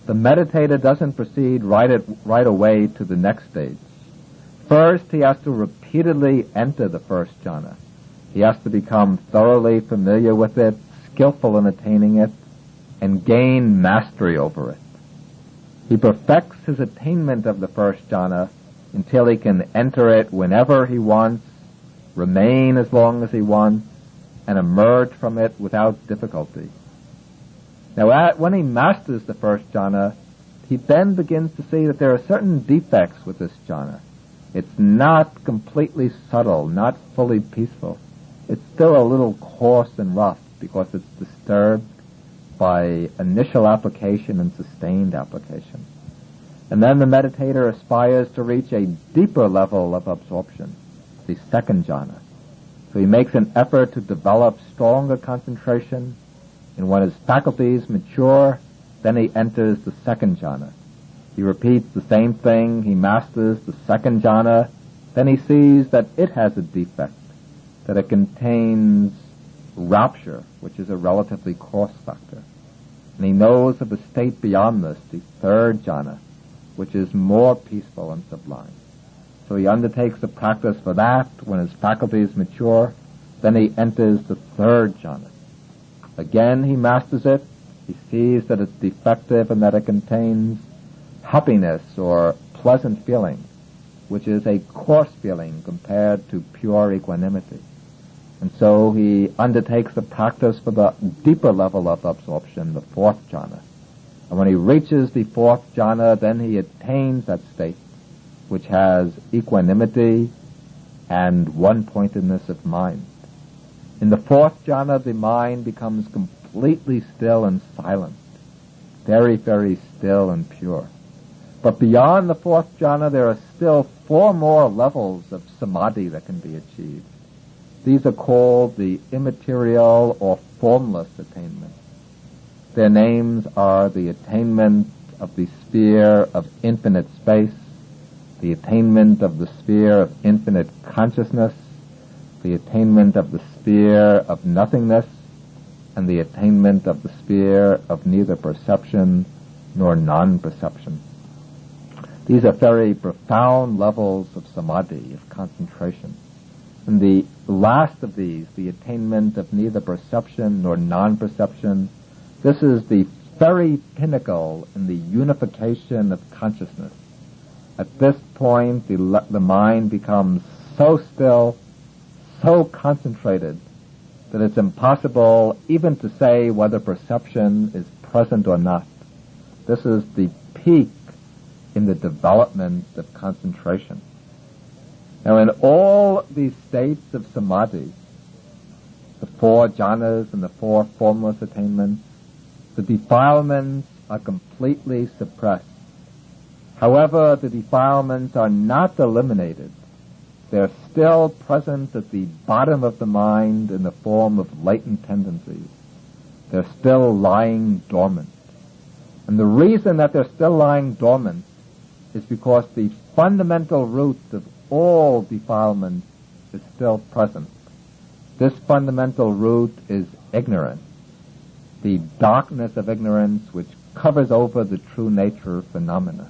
the meditator doesn't proceed right away to the next stage. First, he has to repeatedly enter the first jhana. He has to become thoroughly familiar with it, skillful in attaining it, and gain mastery over it. He perfects his attainment of the first jhana until he can enter it whenever he wants, remain as long as he wants, and emerge from it without difficulty. Now, when he masters the first jhana, he then begins to see that there are certain defects with this jhana. It's not completely subtle, not fully peaceful. It's still a little coarse and rough because it's disturbed by initial application and sustained application. And then the meditator aspires to reach a deeper level of absorption, the second jhana. So he makes an effort to develop stronger concentration, and when his faculties mature, then he enters the second jhana. He repeats the same thing, he masters the second jhana, then he sees that it has a defect, that it contains rapture, which is a relatively coarse factor. And he knows of a state beyond this, the third jhana, which is more peaceful and sublime. So he undertakes the practice for that. When his faculties mature, then he enters the third jhana. Again, he masters it. He sees that it's defective and that it contains happiness or pleasant feeling, which is a coarse feeling compared to pure equanimity. And so he undertakes the practice for the deeper level of absorption, the fourth jhana. And when he reaches the fourth jhana, then he attains that state, which has equanimity, and one-pointedness of mind. In the fourth jhana, the mind becomes completely still and silent, very, very still and pure. But beyond the fourth jhana, there are still 4 more levels of samadhi that can be achieved. These are called the immaterial or formless attainment. Their names are the attainment of the sphere of infinite space, the attainment of the sphere of infinite consciousness, the attainment of the sphere of nothingness, and the attainment of the sphere of neither perception nor non-perception. These are very profound levels of samadhi, of concentration. And the last of these, the attainment of neither perception nor non-perception, this is the very pinnacle in the unification of consciousness. At this point, the mind becomes so still, so concentrated, that it's impossible even to say whether perception is present or not. This is the peak in the development of concentration. Now, in all these states of samadhi, the 4 jhanas and the 4 formless attainments, the defilements are completely suppressed. However, the defilements are not eliminated. They're still present at the bottom of the mind in the form of latent tendencies. They're still lying dormant. And the reason that they're still lying dormant is because the fundamental root of all defilement is still present. This fundamental root is ignorance, the darkness of ignorance which covers over the true nature of phenomena.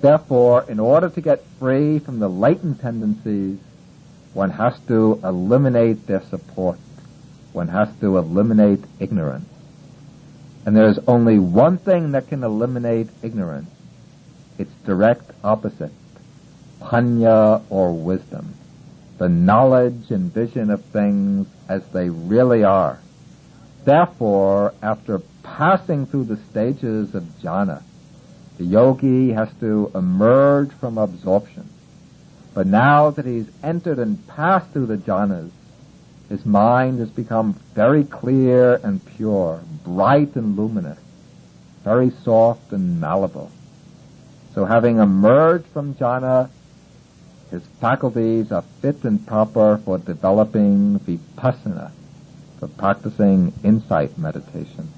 Therefore, in order to get free from the latent tendencies, one has to eliminate their support. One has to eliminate ignorance. And there is only one thing that can eliminate ignorance. Its direct opposite, panya or wisdom, the knowledge and vision of things as they really are. Therefore, after passing through the stages of jhana, the yogi has to emerge from absorption. But now that he's entered and passed through the jhanas, his mind has become very clear and pure, bright and luminous, very soft and malleable. So having emerged from jhana, his faculties are fit and proper for developing vipassana, for practicing insight meditation.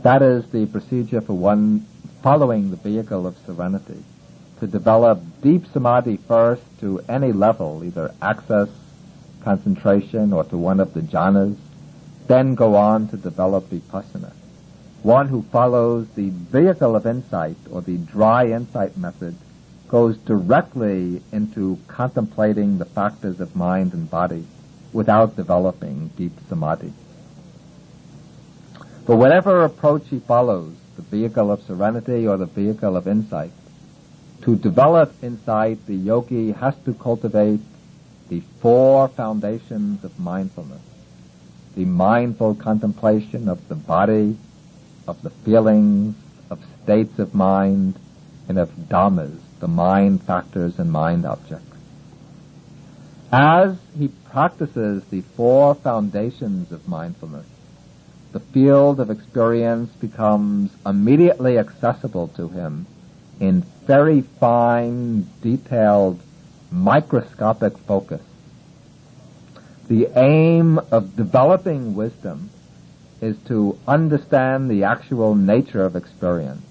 That is the procedure for one following the vehicle of serenity, to develop deep samadhi first to any level, either access, concentration, or to one of the jhanas, then go on to develop vipassana. One who follows the vehicle of insight, or the dry insight method, goes directly into contemplating the factors of mind and body without developing deep samadhi. But whatever approach he follows, the vehicle of serenity or the vehicle of insight, to develop insight, the yogi has to cultivate the 4 foundations of mindfulness. The mindful contemplation of the body, of the feelings, of states of mind, and of dhammas, the mind factors and mind objects. As he practices the 4 foundations of mindfulness, the field of experience becomes immediately accessible to him in very fine, detailed, microscopic focus. The aim of developing wisdom is to understand the actual nature of experience,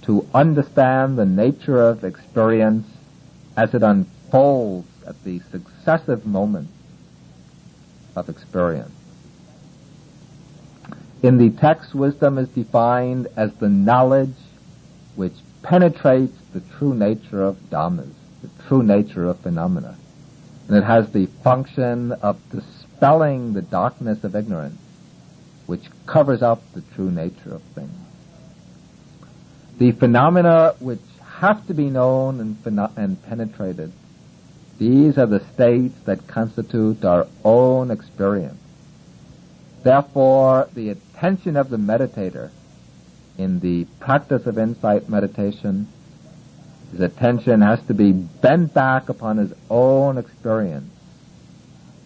to understand the nature of experience as it unfolds at the successive moments of experience. In the text, wisdom is defined as the knowledge which penetrates the true nature of dhammas, the true nature of phenomena. And it has the function of dispelling the darkness of ignorance, which covers up the true nature of things. The phenomena which have to be known and penetrated, these are the states that constitute our own experience. Therefore, the attention of the meditator in the practice of insight meditation His attention has to be bent back upon his own experience.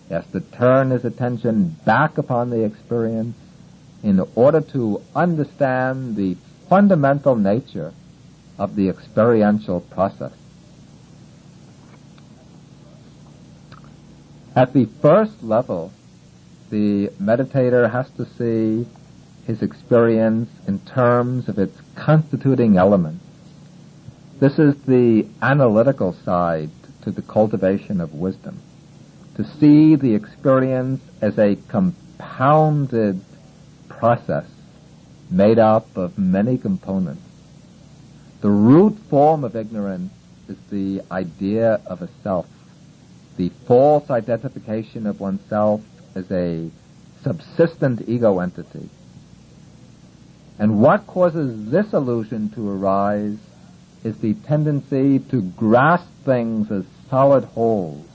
He has to turn his attention back upon the experience in order to understand the fundamental nature of the experiential process. At the first level, the meditator has to see his experience in terms of its constituting elements. This is the analytical side to the cultivation of wisdom. To see the experience as a compounded process made up of many components. The root form of ignorance is the idea of a self, the false identification of oneself as a subsistent ego entity. And what causes this illusion to arise is the tendency to grasp things as solid wholes,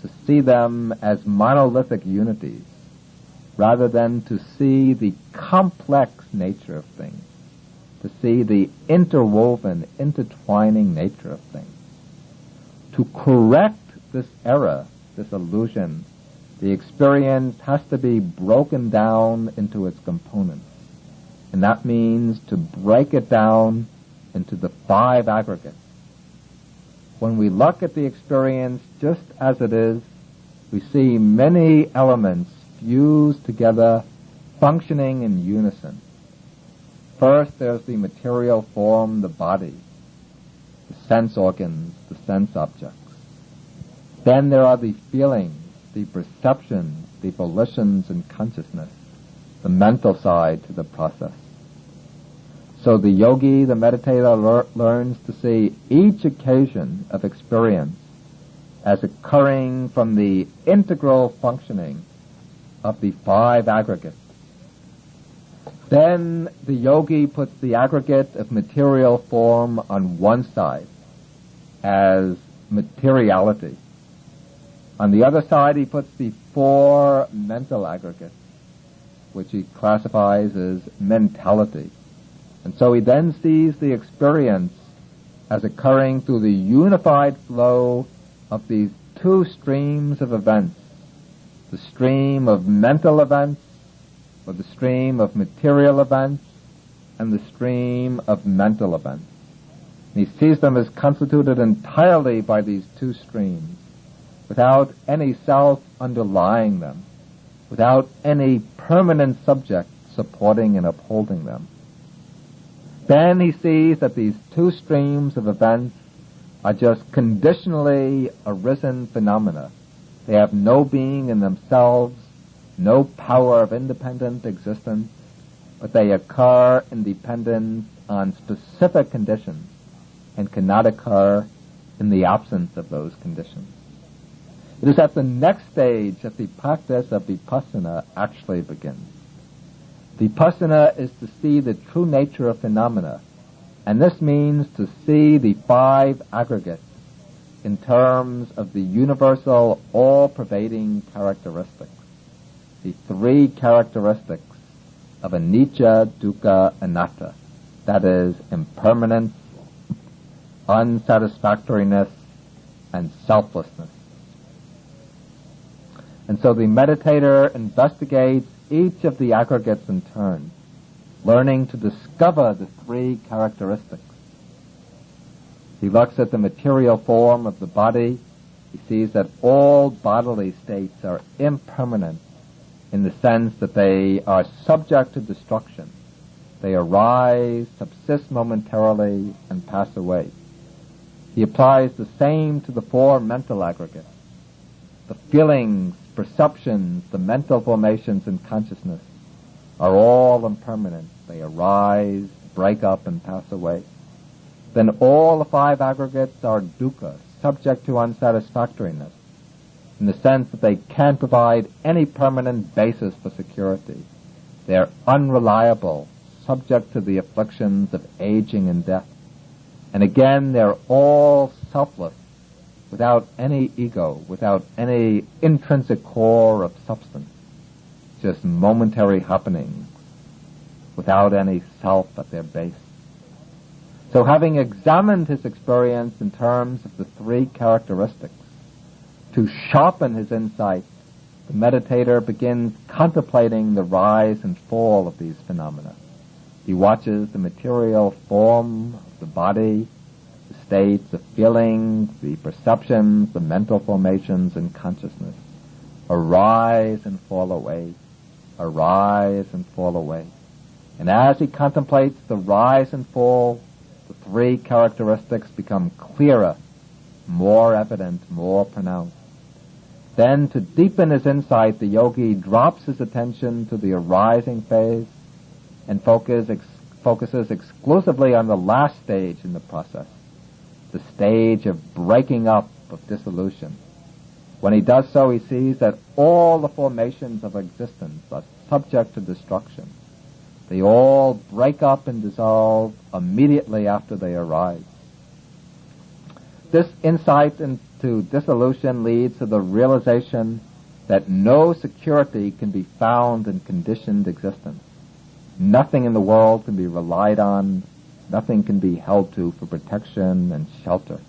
to see them as monolithic unities, rather than to see the complex nature of things, to see the interwoven, intertwining nature of things. To correct this error, this illusion, the experience has to be broken down into its components. And that means to break it down into the 5 aggregates. When we look at the experience just as it is, we see many elements fused together, functioning in unison. First, there's the material form, the body, the sense organs, the sense objects. Then there are the feelings, the perceptions, the volitions and consciousness, the mental side to the process. So the yogi, the meditator, learns to see each occasion of experience as occurring from the integral functioning of the 5 aggregates. Then the yogi puts the aggregate of material form on one side as materiality. On the other side, he puts the 4 mental aggregates, which he classifies as mentality. And so he then sees the experience as occurring through the unified flow of these 2 streams of events, the stream of mental events, or the stream of material events, and the stream of mental events. And he sees them as constituted entirely by these 2 streams, without any self underlying them, without any permanent subject supporting and upholding them. Then he sees that these 2 streams of events are just conditionally arisen phenomena. They have no being in themselves, no power of independent existence, but they occur in dependence on specific conditions and cannot occur in the absence of those conditions. It is at the next stage that the practice of vipassana actually begins. Vipassana is to see the true nature of phenomena, and this means to see the 5 aggregates in terms of the universal, all-pervading characteristics, the 3 characteristics of anicca, dukkha, anatta, that is, impermanence, unsatisfactoriness, and selflessness. And so the meditator investigates each of the aggregates in turn, learning to discover the 3 characteristics. He looks at the material form of the body. He sees that all bodily states are impermanent in the sense that they are subject to destruction. They arise, subsist momentarily, and pass away. He applies the same to the 4 mental aggregates. The feelings, perceptions, the mental formations and consciousness are all impermanent. They arise, break up, and pass away. Then all the 5 aggregates are dukkha, subject to unsatisfactoriness, in the sense that they can't provide any permanent basis for security. They are unreliable, subject to the afflictions of aging and death. And again, they're all selfless, without any ego, without any intrinsic core of substance, just momentary happenings, without any self at their base. So having examined his experience in terms of the three characteristics, to sharpen his insight, the meditator begins contemplating the rise and fall of these phenomena. He watches the material form of the body, the states of feeling, the perceptions, the mental formations and consciousness arise and fall away, arise and fall away. And as he contemplates the rise and fall, the three characteristics become clearer, more evident, more pronounced. Then, to deepen his insight, the yogi drops his attention to the arising phase and focuses exclusively on the last stage in the process, the stage of breaking up, of dissolution. When he does so, he sees that all the formations of existence are subject to destruction. They all break up and dissolve immediately after they arise. This insight into dissolution leads to the realization that no security can be found in conditioned existence. Nothing in the world can be relied on. Nothing can be held to for protection and shelter.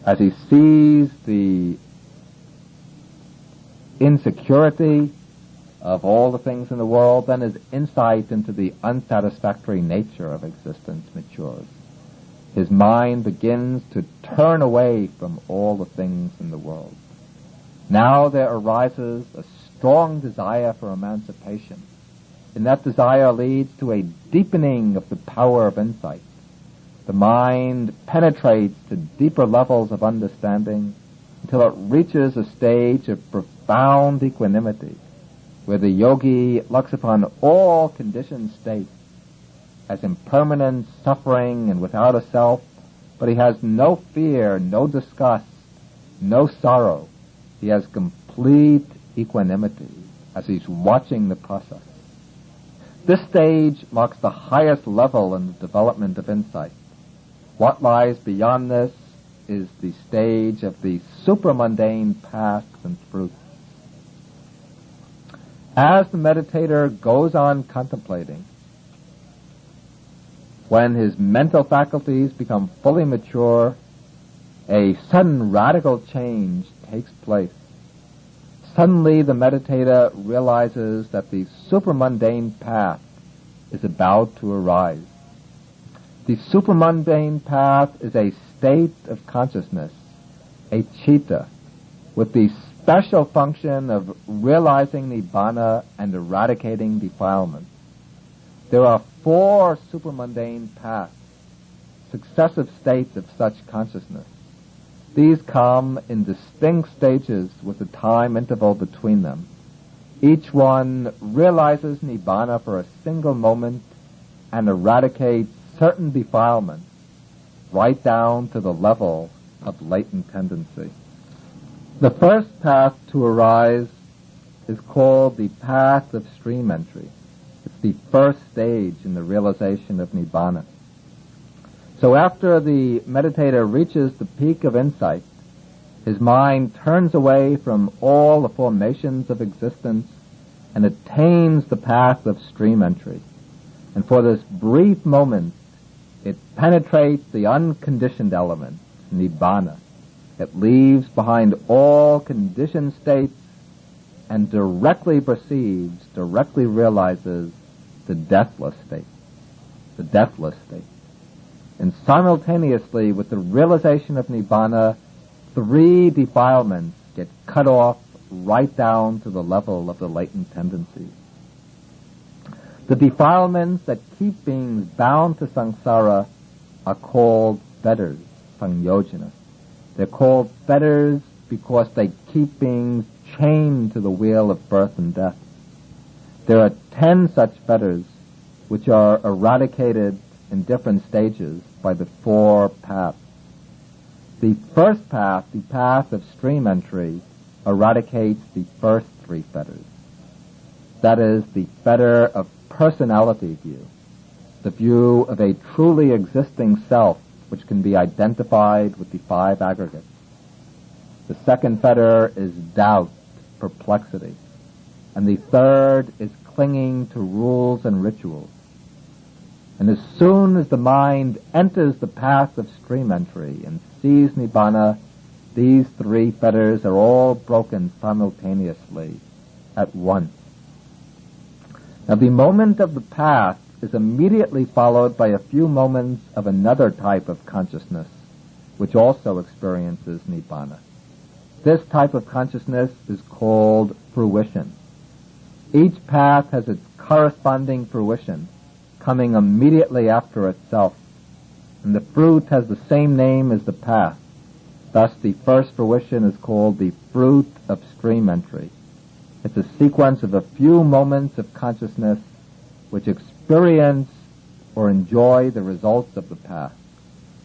As he sees the insecurity of all the things in the world, then his insight into the unsatisfactory nature of existence matures. His mind begins to turn away from all the things in the world. Now there arises a strong desire for emancipation, and that desire leads to a deepening of the power of insight. The mind penetrates to deeper levels of understanding until it reaches a stage of profound equanimity, where the yogi looks upon all conditioned states as impermanent, suffering, and without a self, but he has no fear, no disgust, no sorrow. He has complete equanimity as he's watching the process. This stage marks the highest level in the development of insight. What lies beyond this is the stage of the supramundane paths and fruits. As the meditator goes on contemplating, when his mental faculties become fully mature, a sudden radical change takes place. Suddenly the meditator realizes that the supramundane path is about to arise. The supramundane path is a state of consciousness, a citta, with the special function of realizing nibbana and eradicating defilement. There are 4 supramundane paths, successive states of such consciousness. These come in distinct stages with a time interval between them. Each one realizes nibbana for a single moment and eradicates certain defilements right down to the level of latent tendency. The first path to arise is called the path of stream entry. It's the first stage in the realization of nibbana. So after the meditator reaches the peak of insight, his mind turns away from all the formations of existence and attains the path of stream entry. And for this brief moment, it penetrates the unconditioned element, nibbana. It leaves behind all conditioned states and directly perceives, directly realizes the deathless state. The deathless state. And simultaneously with the realization of nibbana, 3 defilements get cut off right down to the level of the latent tendencies. The defilements that keep beings bound to samsara are called fetters, samyojana. They're called fetters because they keep beings chained to the wheel of birth and death. There are 10 such fetters which are eradicated in different stages by the 4 paths. The first path, the path of stream entry, eradicates the first 3 fetters. That is, the fetter of personality view, the view of a truly existing self which can be identified with the 5 aggregates. The second fetter is doubt, perplexity. And the third is clinging to rules and rituals. And as soon as the mind enters the path of stream entry and sees Nibbana, these three fetters are all broken simultaneously at once. Now the moment of the path is immediately followed by a few moments of another type of consciousness, which also experiences Nibbana. This type of consciousness is called fruition. Each path has its corresponding fruition, coming immediately after itself, and the fruit has the same name as the path. Thus the first fruition is called the fruit of stream entry. It's a sequence of a few moments of consciousness which experience or enjoy the results of the path.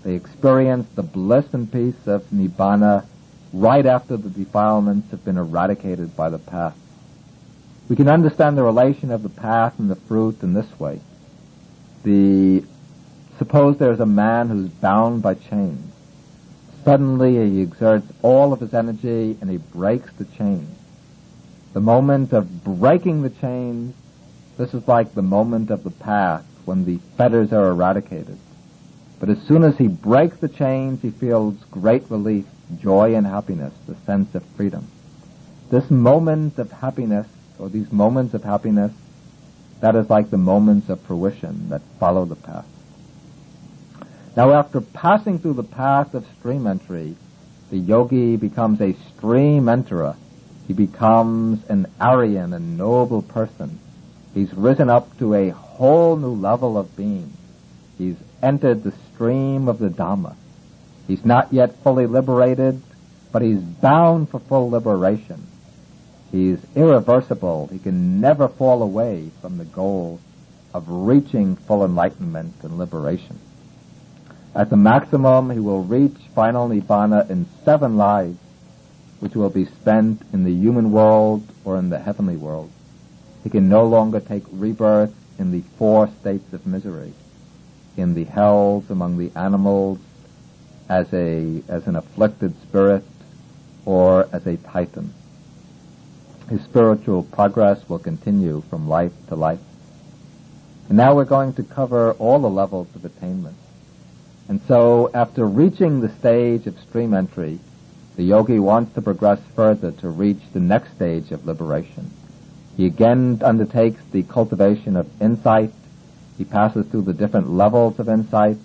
They experience the bliss and peace of Nibbana right after the defilements have been eradicated by the path. We can understand the relation of the path and the fruit in this way. Suppose there's a man who's bound by chains. Suddenly he exerts all of his energy and he breaks the chains. The moment of breaking the chains, this is like the moment of the path when the fetters are eradicated. But as soon as he breaks the chains, he feels great relief, joy and happiness, the sense of freedom. This moment of happiness, or these moments of happiness, that is like the moments of fruition that follow the path. Now after passing through the path of stream entry, the yogi becomes a stream enterer. He becomes an Aryan, a noble person. He's risen up to a whole new level of being. He's entered the stream of the Dhamma. He's not yet fully liberated, but he's bound for full liberation. He's irreversible. He can never fall away from the goal of reaching full enlightenment and liberation. At the maximum, he will reach final Nibbana in 7 lives, which will be spent in the human world or in the heavenly world. He can no longer take rebirth in the 4 states of misery, in the hells among the animals, as an afflicted spirit, or as a titan. His spiritual progress will continue from life to life. And now we're going to cover all the levels of attainment. And so, after reaching the stage of stream entry, the yogi wants to progress further to reach the next stage of liberation. He again undertakes the cultivation of insight. He passes through the different levels of insight.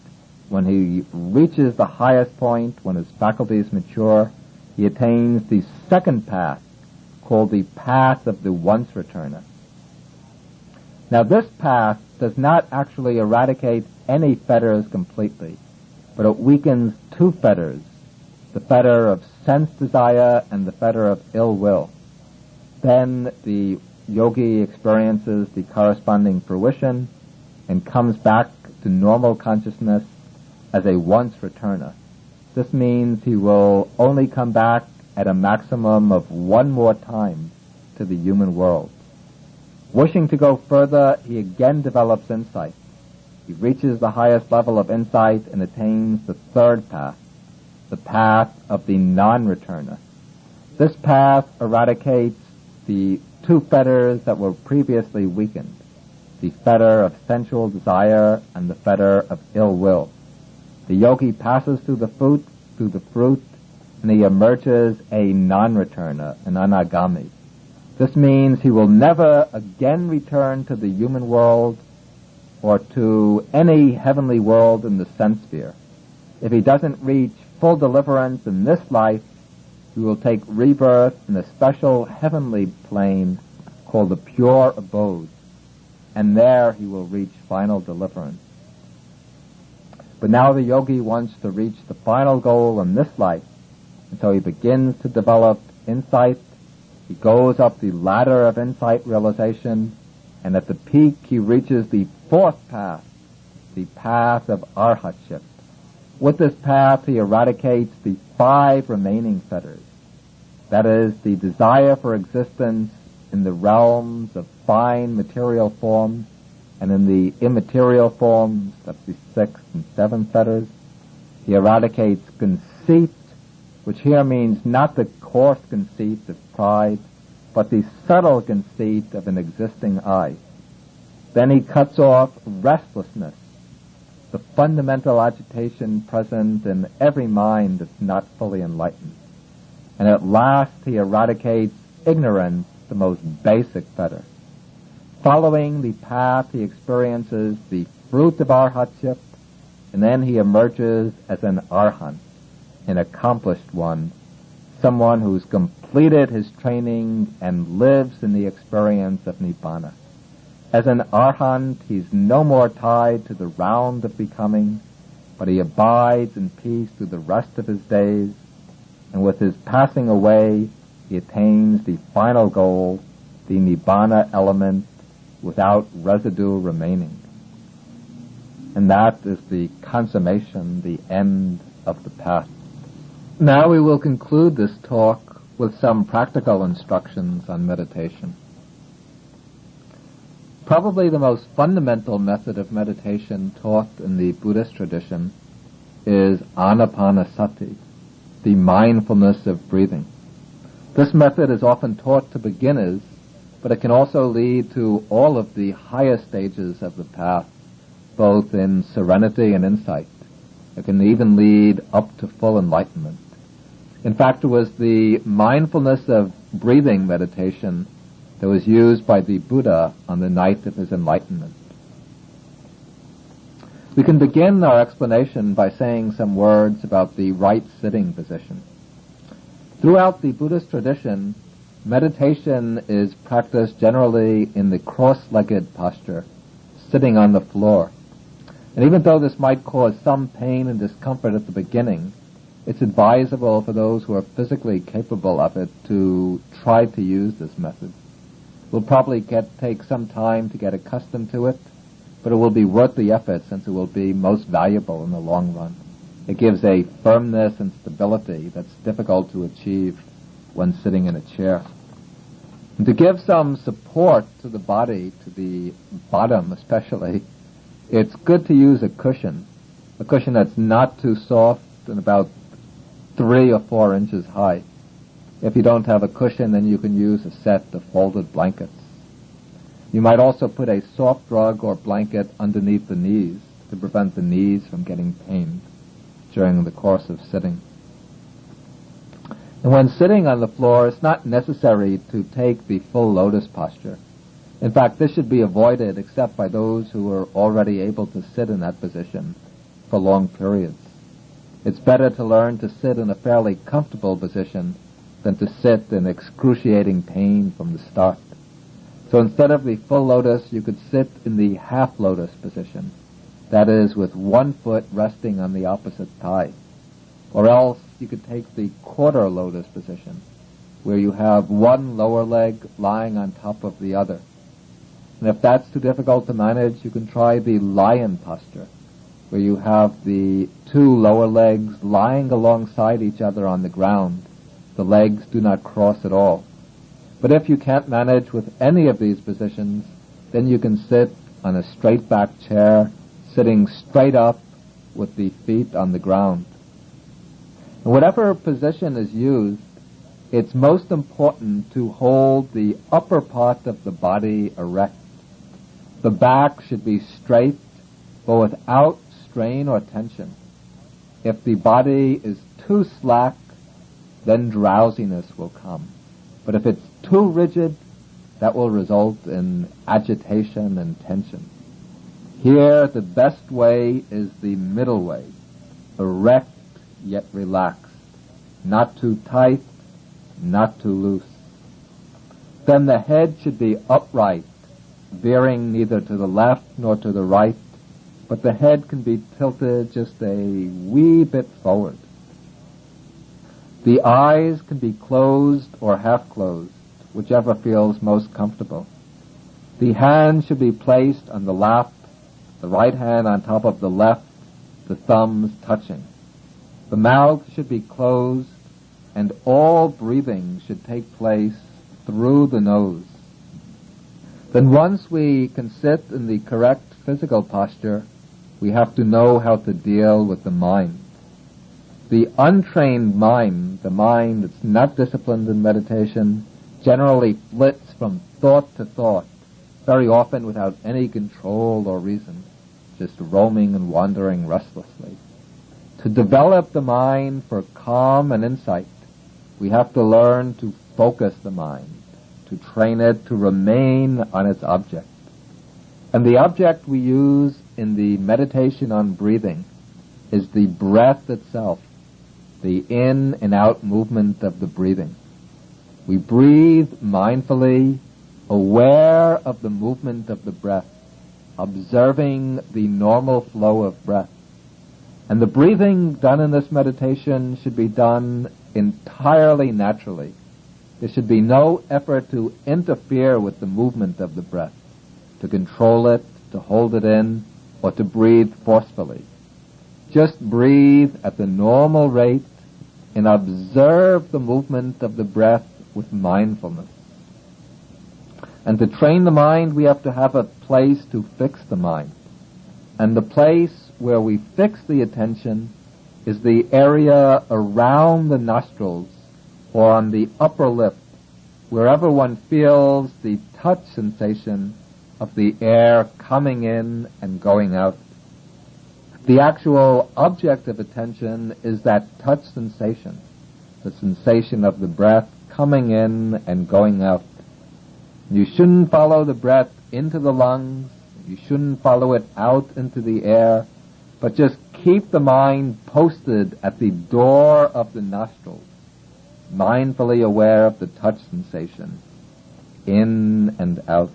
When he reaches the highest point, when his faculties mature, he attains the second path, called the path of the once returner. Now this path does not actually eradicate any fetters completely, but it weakens 2 fetters, the fetter of sense desire and the fetter of ill will. Then the yogi experiences the corresponding fruition and comes back to normal consciousness as a once returner. This means he will only come back at a maximum of 1 more time to the human world. Wishing to go further, he again develops insight. He reaches the highest level of insight and attains the 3rd path, the path of the non-returner. This path eradicates the 2 fetters that were previously weakened, the fetter of sensual desire and the fetter of ill will. The yogi passes through the fruit, and he emerges a non-returner, an anagami. This means he will never again return to the human world or to any heavenly world in the sense sphere. If he doesn't reach full deliverance in this life, he will take rebirth in a special heavenly plane called the pure abode, and there he will reach final deliverance. But now the yogi wants to reach the final goal in this life, and so he begins to develop insight. He goes up the ladder of insight realization, and at the peak he reaches the 4th path, the path of arhatship. With this path he eradicates the 5 remaining fetters. That is, the desire for existence in the realms of fine material forms, and in the immaterial forms, that's the 6th and 7th fetters. He eradicates conceit, which here means not the coarse conceit of pride, but the subtle conceit of an existing I. Then he cuts off restlessness, the fundamental agitation present in every mind that's not fully enlightened. And at last he eradicates ignorance, the most basic fetter. Following the path, he experiences the fruit of arhatship, and then he emerges as an arhat, an accomplished one, someone who's completed his training and lives in the experience of nibbana. As an arhat, he's no more tied to the round of becoming, but he abides in peace through the rest of his days, and with his passing away, he attains the final goal, the nibbana element, without residue remaining. And that is the consummation, the end of the path. Now we will conclude this talk with some practical instructions on meditation. Probably the most fundamental method of meditation taught in the Buddhist tradition is anapanasati, the mindfulness of breathing. This method is often taught to beginners, but it can also lead to all of the higher stages of the path, both in serenity and insight. It can even lead up to full enlightenment. In fact, it was the mindfulness of breathing meditation that was used by the Buddha on the night of his enlightenment. We can begin our explanation by saying some words about the right sitting position. Throughout the Buddhist tradition, meditation is practiced generally in the cross-legged posture, sitting on the floor. And even though this might cause some pain and discomfort at the beginning, it's advisable for those who are physically capable of it to try to use this method. It will probably take some time to get accustomed to it, but it will be worth the effort since it will be most valuable in the long run. It gives a firmness and stability that's difficult to achieve when sitting in a chair. And to give some support to the body, to the bottom especially, it's good to use a cushion that's not too soft and about 3 or 4 inches high. If you don't have a cushion, then you can use a set of folded blankets. You might also put a soft rug or blanket underneath the knees to prevent the knees from getting pained during the course of sitting. And when sitting on the floor, it's not necessary to take the full lotus posture. In fact, this should be avoided except by those who are already able to sit in that position for long periods. It's better to learn to sit in a fairly comfortable position than to sit in excruciating pain from the start. So instead of the full lotus, you could sit in the half lotus position, that is, with one foot resting on the opposite thigh. Or else you could take the quarter lotus position, where you have one lower leg lying on top of the other. And if that's too difficult to manage, you can try the lion posture, where you have the 2 lower legs lying alongside each other on the ground. The legs do not cross at all. But if you can't manage with any of these positions, then you can sit on a straight-back chair, sitting straight up with the feet on the ground. And whatever position is used, it's most important to hold the upper part of the body erect. The back should be straight, but without strain or tension. If the body is too slack, then drowsiness will come. But if it's too rigid, that will result in agitation and tension. Here, the best way is the middle way, erect yet relaxed, not too tight, not too loose. Then the head should be upright, veering neither to the left nor to the right, but the head can be tilted just a wee bit forward. The eyes can be closed or half closed, whichever feels most comfortable. The hand should be placed on the lap, the right hand on top of the left, the thumbs touching. The mouth should be closed, and all breathing should take place through the nose. Then once we can sit in the correct physical posture, we have to know how to deal with the mind. The untrained mind, the mind that's not disciplined in meditation, generally flits from thought to thought, very often without any control or reason. just roaming and wandering restlessly. To develop the mind for calm and insight, we have to learn to focus the mind, to train it to remain on its object. And the object we use in the meditation on breathing is the breath itself, the in and out movement of the breathing. We breathe mindfully, aware of the movement of the breath, observing the normal flow of breath. And the breathing done in this meditation should be done entirely naturally. There should be no effort to interfere with the movement of the breath, to control it, to hold it in, or to breathe forcefully. Just breathe at the normal rate and observe the movement of the breath with mindfulness. And to train the mind, we have to have a place to fix the mind. And the place where we fix the attention is the area around the nostrils or on the upper lip, wherever one feels the touch sensation of the air coming in and going out. The actual object of attention is that touch sensation, the sensation of the breath coming in and going out. You shouldn't follow the breath into the lungs, you shouldn't follow it out into the air, but just keep the mind posted at the door of the nostrils, mindfully aware of the touch sensation, in and out,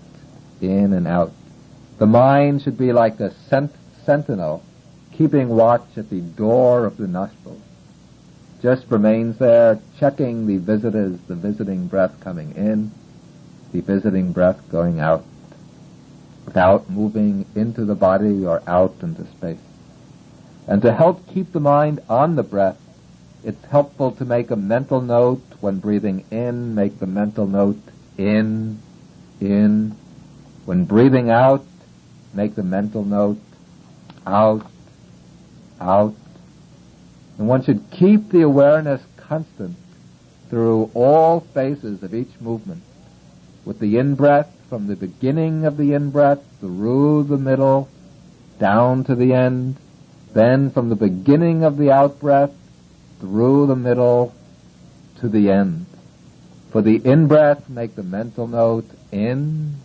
in and out. The mind should be like a sentinel, keeping watch at the door of the nostrils. Just remains there, checking the visitors, the visiting breath coming in, the visiting breath going out, without moving into the body or out into space. And to help keep the mind on the breath, it's helpful to make a mental note when breathing in, make the mental note in. When breathing out, make the mental note out. And one should keep the awareness constant through all phases of each movement, with the in-breath from the beginning of the in-breath through the middle, down to the end, then from the beginning of the out-breath through the middle to the end. For the in-breath, make the mental note in.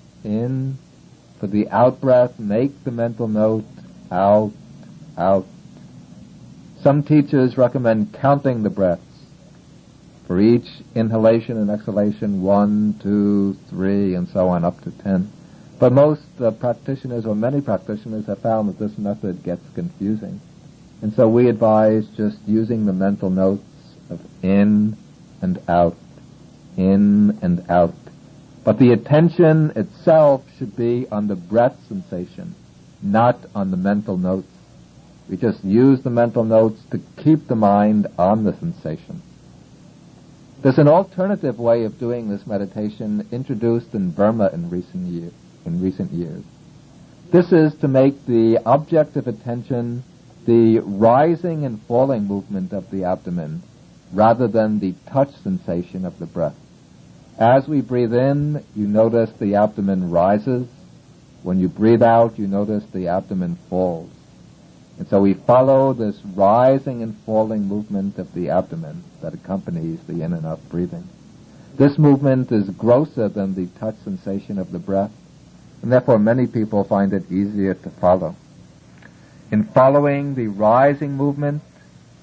For the out-breath, make the mental note out. Some teachers recommend counting the breaths. For each inhalation and exhalation, 1, 2, 3, and so on, up to 10. But most practitioners, or many practitioners, have found that this method gets confusing. And so we advise just using the mental notes of in and out, in and out. But the attention itself should be on the breath sensation, not on the mental notes. We just use the mental notes to keep the mind on the sensation. There's an alternative way of doing this meditation introduced in Burma in recent years. This is to make the object of attention the rising and falling movement of the abdomen rather than the touch sensation of the breath. As we breathe in, you notice the abdomen rises. When you breathe out, you notice the abdomen falls. And so we follow this rising and falling movement of the abdomen that accompanies the in and out breathing. This movement is grosser than the touch sensation of the breath, and therefore many people find it easier to follow. In following the rising movement,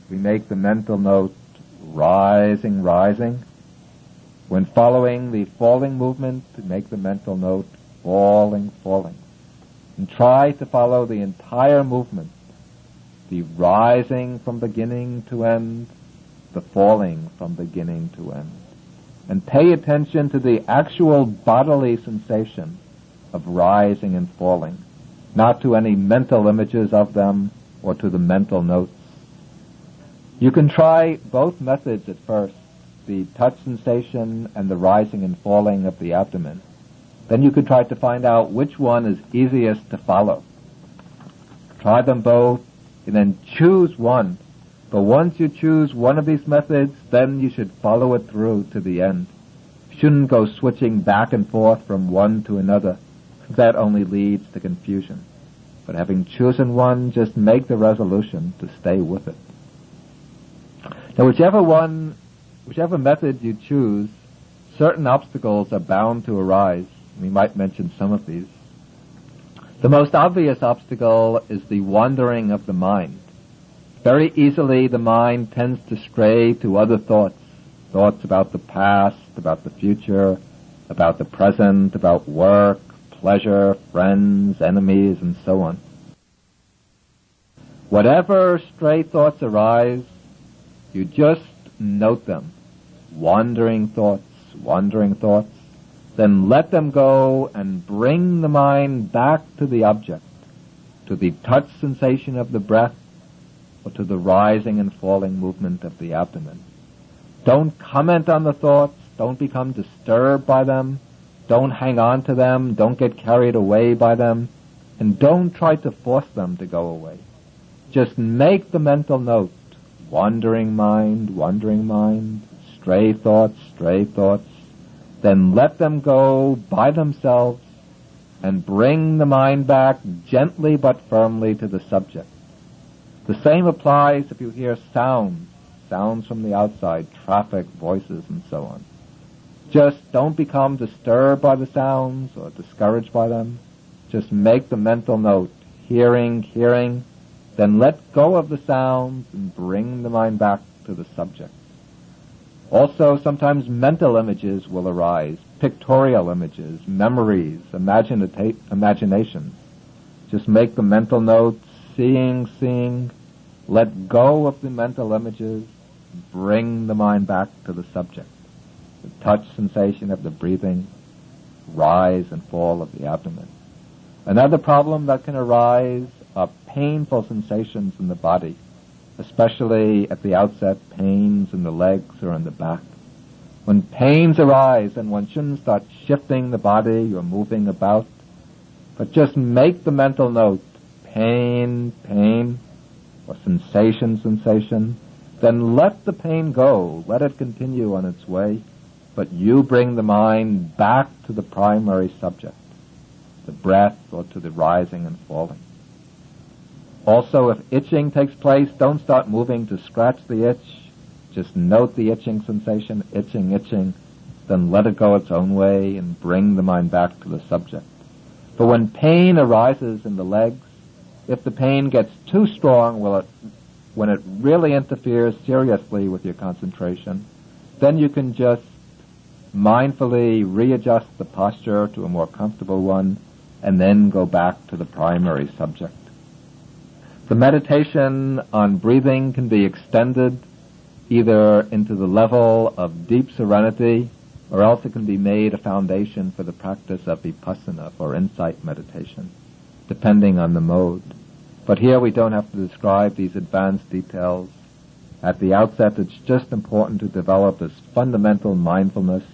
we make the mental note rising. When following the falling movement, we make the mental note falling. And try to follow the entire movement, the rising from beginning to end, the falling from beginning to end. And pay attention to the actual bodily sensation of rising and falling, not to any mental images of them or to the mental notes. You can try both methods at first, the touch sensation and the rising and falling of the abdomen. Then you can try to find out which one is easiest to follow. Try them both and then choose one. But once you choose one of these methods, then you should follow it through to the end. You shouldn't go switching back and forth from one to another. That only leads to confusion. But having chosen one, just make the resolution to stay with it. Now, whichever method you choose, certain obstacles are bound to arise. We might mention some of these. The most obvious obstacle is the wandering of the mind. Very easily the mind tends to stray to other thoughts about the past, about the future, about the present, about work, pleasure, friends, enemies, and so on. Whatever stray thoughts arise, you just note them. Wandering thoughts, then let them go and bring the mind back to the object, to the touch sensation of the breath, or to the rising and falling movement of the abdomen. Don't comment on the thoughts, don't become disturbed by them, don't hang on to them, don't get carried away by them, and don't try to force them to go away. Just make the mental note, wandering mind, stray thoughts, then let them go by themselves and bring the mind back gently but firmly to the subject. The same applies if you hear sounds from the outside, traffic, voices, and so on. Just don't become disturbed by the sounds or discouraged by them. Just make the mental note, hearing, then let go of the sounds and bring the mind back to the subject. Also, sometimes mental images will arise, pictorial images, memories, imaginations. Just make the mental note, seeing, let go of the mental images, bring the mind back to the subject. The touch sensation of the breathing, rise and fall of the abdomen. Another problem that can arise are painful sensations in the body, especially at the outset, pains in the legs or in the back. When pains arise, then one shouldn't start shifting the body or moving about, but just make the mental note, pain, or sensation, then let the pain go, let it continue on its way, but you bring the mind back to the primary subject, the breath or to the rising and falling. Also, if itching takes place, don't start moving to scratch the itch. Just note the itching sensation, itching, then let it go its own way and bring the mind back to the subject. But when pain arises in the legs, if the pain gets too strong, when it really interferes seriously with your concentration, then you can just mindfully readjust the posture to a more comfortable one and then go back to the primary subject. The meditation on breathing can be extended either into the level of deep serenity, or else it can be made a foundation for the practice of vipassana, or insight meditation, depending on the mode. But here we don't have to describe these advanced details. At the outset, it's just important to develop this fundamental mindfulness